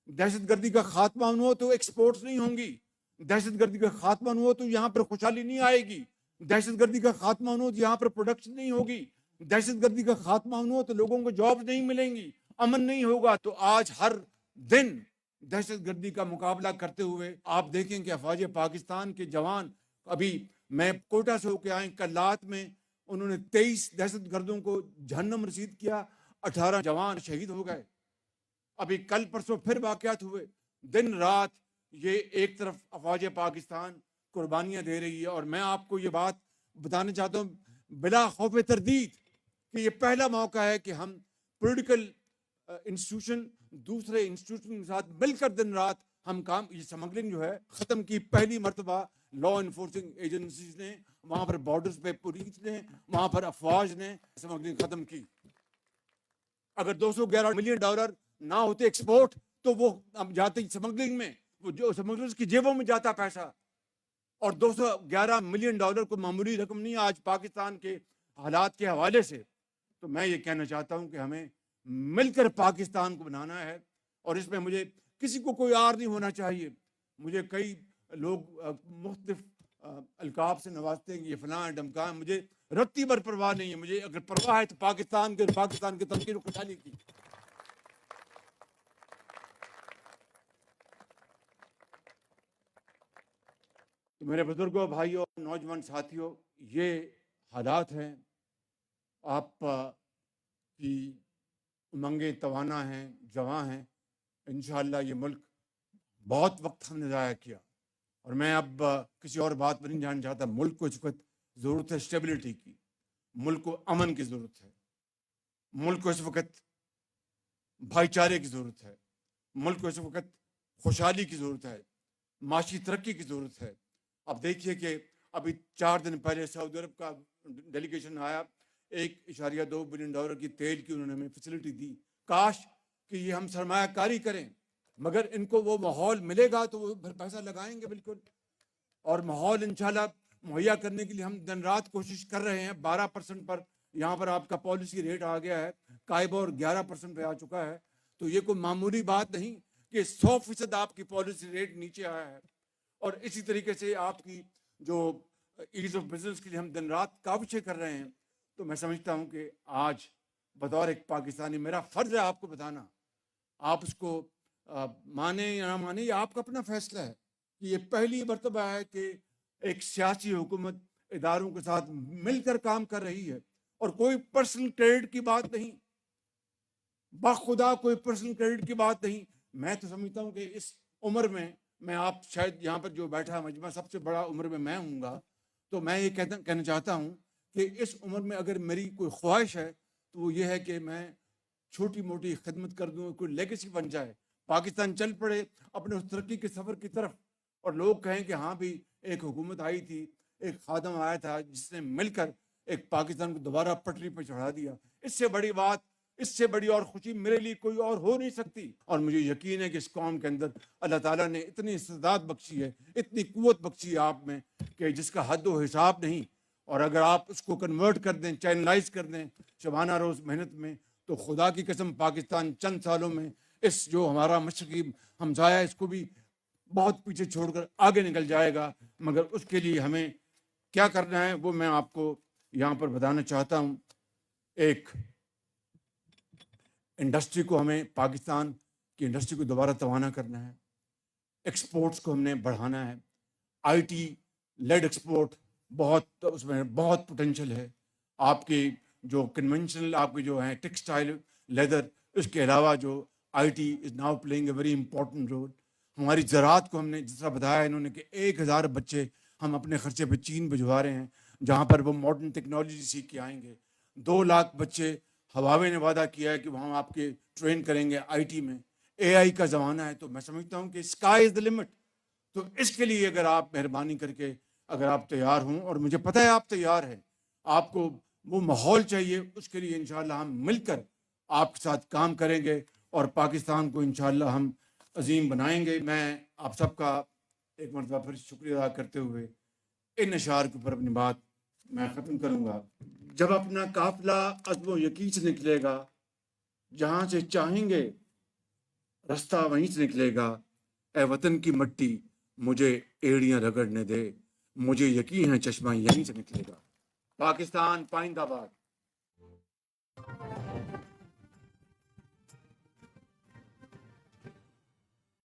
دہشت گردی کا خاتمہ نہ ہو تو ایکسپورٹس نہیں ہوں گی, دہشت گردی کا خاتمہ نہ ہو تو یہاں پر خوشحالی نہیں آئے گی, دہشت گردی کا خاتمہ نہ ہو تو یہاں پر پروڈکشن نہیں ہوگی, دہشت گردی کا خاتمہ نہ ہو تو لوگوں کو جاب نہیں ملیں گی, امن نہیں ہوگا. تو آج ہر دن دہشت گردی کا مقابلہ کرتے ہوئے آپ دیکھیں کہ افواج پاکستان کے جوان, ابھی میں کوئٹہ سے ہو کے آئے, کلات میں انہوں نے 23 دہشت گردوں کو جہنم رسید کیا, 18 جوان شہید ہو گئے. ابھی کل پرسوں پھر واقعات ہوئے. دن رات یہ ایک طرف افواج پاکستان قربانیاں دے رہی ہے, اور میں آپ کو یہ بات بتانا چاہتا ہوں بلا خوف تردید کہ یہ پہلا موقع ہے کہ ہم پولیٹیکل انسٹیٹیوشن دوسرے انسٹیٹیوشن کے ساتھ مل کر دن رات ہم کام, یہ سمگلنگ جو ہے ختم کی. پہلی مرتبہ لا انفورسنگ ایجنسیز نے وہاں پر بارڈرز پہ, پولیس نے وہاں پر, افواج نے سمگلنگ ختم کی. اگر $211 ملین نہ ہوتے ایکسپورٹ تو وہ ہم جاتے سمگلنگ میں, وہ جو سمگلرز کی جیبوں میں جاتا پیسہ, اور $211 ملین کو معمولی رقم نہیں آج پاکستان کے حالات کے حوالے سے. تو میں یہ کہنا چاہتا ہوں کہ ہمیں مل کر پاکستان کو بنانا ہے, اور اس میں مجھے کسی کو کوئی آر نہیں ہونا چاہیے. مجھے کئی لوگ مختلف القاب سے نوازتے ہیں, یہ فلاں ڈمکاں, مجھے رتی بھر پرواہ نہیں ہے. مجھے اگر پرواہ ہے تو پاکستان کے ترقی و خوشحالی کی. تو میرے بزرگوں، بھائیوں، نوجوان ساتھیوں، یہ حالات ہیں. آپ کی امنگیں توانا ہیں، جواں ہیں. انشاءاللہ یہ ملک بہت وقت ہم نے ضائع کیا، اور میں اب کسی اور بات پر نہیں جانا چاہتا. ملک کو اس وقت ضرورت ہے اسٹیبلٹی کی، ملک کو امن کی ضرورت ہے، ملک کو اس وقت بھائی چارے کی ضرورت ہے، ملک کو اس وقت خوشحالی کی ضرورت ہے، معاشی ترقی کی ضرورت ہے. اب دیکھیے کہ ابھی 4 دن پہلے سعودی عرب کا ڈیلیگیشن آیا، $1.2 بلین کی تیل کی انہوں نے ہمیں فیسلٹی دی. کاش کہ یہ ہم سرمایہ کاری کریں، مگر ان کو وہ ماحول ملے گا تو وہ پھر پیسہ لگائیں گے بالکل. اور ماحول انشاءاللہ مہیا کرنے کے لیے ہم دن رات کوشش کر رہے ہیں. 12% پر یہاں پر آپ کا پالیسی ریٹ آ گیا ہے، قائبور 11% پہ آ چکا ہے. تو یہ کوئی معمولی بات نہیں کہ 100% آپ کی پالیسی ریٹ نیچے آیا ہے. اور اسی طریقے سے آپ کی جو ایز آف بزنس کے لیے ہم دن رات کاوشیں کر رہے ہیں. تو میں سمجھتا ہوں کہ آج بطور ایک پاکستانی میرا فرض ہے آپ کو بتانا. آپ اس کو مانیں یا نہ مانیں، یہ آپ کا اپنا فیصلہ ہے. یہ پہلی مرتبہ ہے کہ ایک سیاسی حکومت اداروں کے ساتھ مل کر کام کر رہی ہے، اور کوئی پرسنل کریڈٹ کی بات نہیں، بخدا کوئی پرسنل کریڈٹ کی بات نہیں. میں تو سمجھتا ہوں کہ اس عمر میں آپ شاید یہاں پر جو بیٹھا مجمع سب سے بڑا عمر میں ہوں گا. تو میں یہ کہنا چاہتا ہوں کہ اس عمر میں اگر میری کوئی خواہش ہے تو وہ یہ ہے کہ میں چھوٹی موٹی خدمت کر دوں، کوئی لیگیسی بن جائے، پاکستان چل پڑے اپنے اس ترقی کے سفر کی طرف، اور لوگ کہیں کہ ہاں بھی ایک حکومت آئی تھی، ایک خادم آیا تھا جس نے مل کر ایک پاکستان کو دوبارہ پٹری پہ چڑھا دیا. اس سے بڑی بات، اس سے بڑی اور خوشی میرے لیے کوئی اور ہو نہیں سکتی. اور مجھے یقین ہے کہ اس قوم کے اندر اللہ تعالیٰ نے اتنی استعداد بخشی ہے، اتنی قوت بخشی ہے آپ میں کہ جس کا حد و حساب نہیں. اور اگر آپ اس کو کنورٹ کر دیں، چینلائز کر دیں شبانہ روز محنت میں، تو خدا کی قسم پاکستان چند سالوں میں اس جو ہمارا مشرقی ہمسایہ ہے اس کو بھی بہت پیچھے چھوڑ کر آگے نکل جائے گا. مگر اس کے لیے ہمیں کیا کرنا ہے وہ میں آپ کو یہاں پر بتانا چاہتا ہوں. ایک انڈسٹری کو ہمیں، پاکستان کی انڈسٹری کو دوبارہ توانا کرنا ہے، ایکسپورٹس کو ہم نے بڑھانا ہے. آئی ٹی لیڈ ایکسپورٹ بہت، اس میں بہت پوٹینشیل ہے. آپ کی جو کنونشنل آپ کے جو ہیں ٹیکسٹائل، لیدر، اس کے علاوہ جو I T is now playing a very important role. ہماری زراعت کو ہم نے جس طرح بتایا انہوں نے کہ 1000 بچے ہم اپنے خرچے پہ چین بھجوا رہے ہیں، جہاں پر وہ ماڈرن ٹیکنالوجی سیکھ کے آئیں گے. 2 لاکھ بچے ہواوے نے وعدہ کیا ہے کہ وہاں آپ کے ٹرین کریں گے آئی ٹی میں. اے آئی کا زمانہ ہے، تو میں سمجھتا ہوں کہ اسکائی از دا لمٹ. تو اس کے لیے اگر آپ مہربانی کر کے اگر آپ تیار ہوں، اور مجھے پتہ ہے آپ تیار ہیں، آپ کو وہ ماحول چاہیے، اس کے لیے انشاءاللہ ہم مل کر آپ کے ساتھ کام کریں گے اور پاکستان کو انشاءاللہ ہم عظیم بنائیں گے. میں آپ سب کا ایک مرتبہ پھر شکریہ ادا کرتے ہوئے ان اشعار کے اوپر اپنی بات میں ختم کروں گا. جب اپنا قافلہ عزم و یقین سے نکلے گا، جہاں سے چاہیں گے رستہ وہیں سے نکلے گا. اے وطن کی مٹی مجھے ایڑیاں رگڑنے دے، مجھے یقین ہے چشمہ یہیں سے نکلے گا. پاکستان پائندہ باد.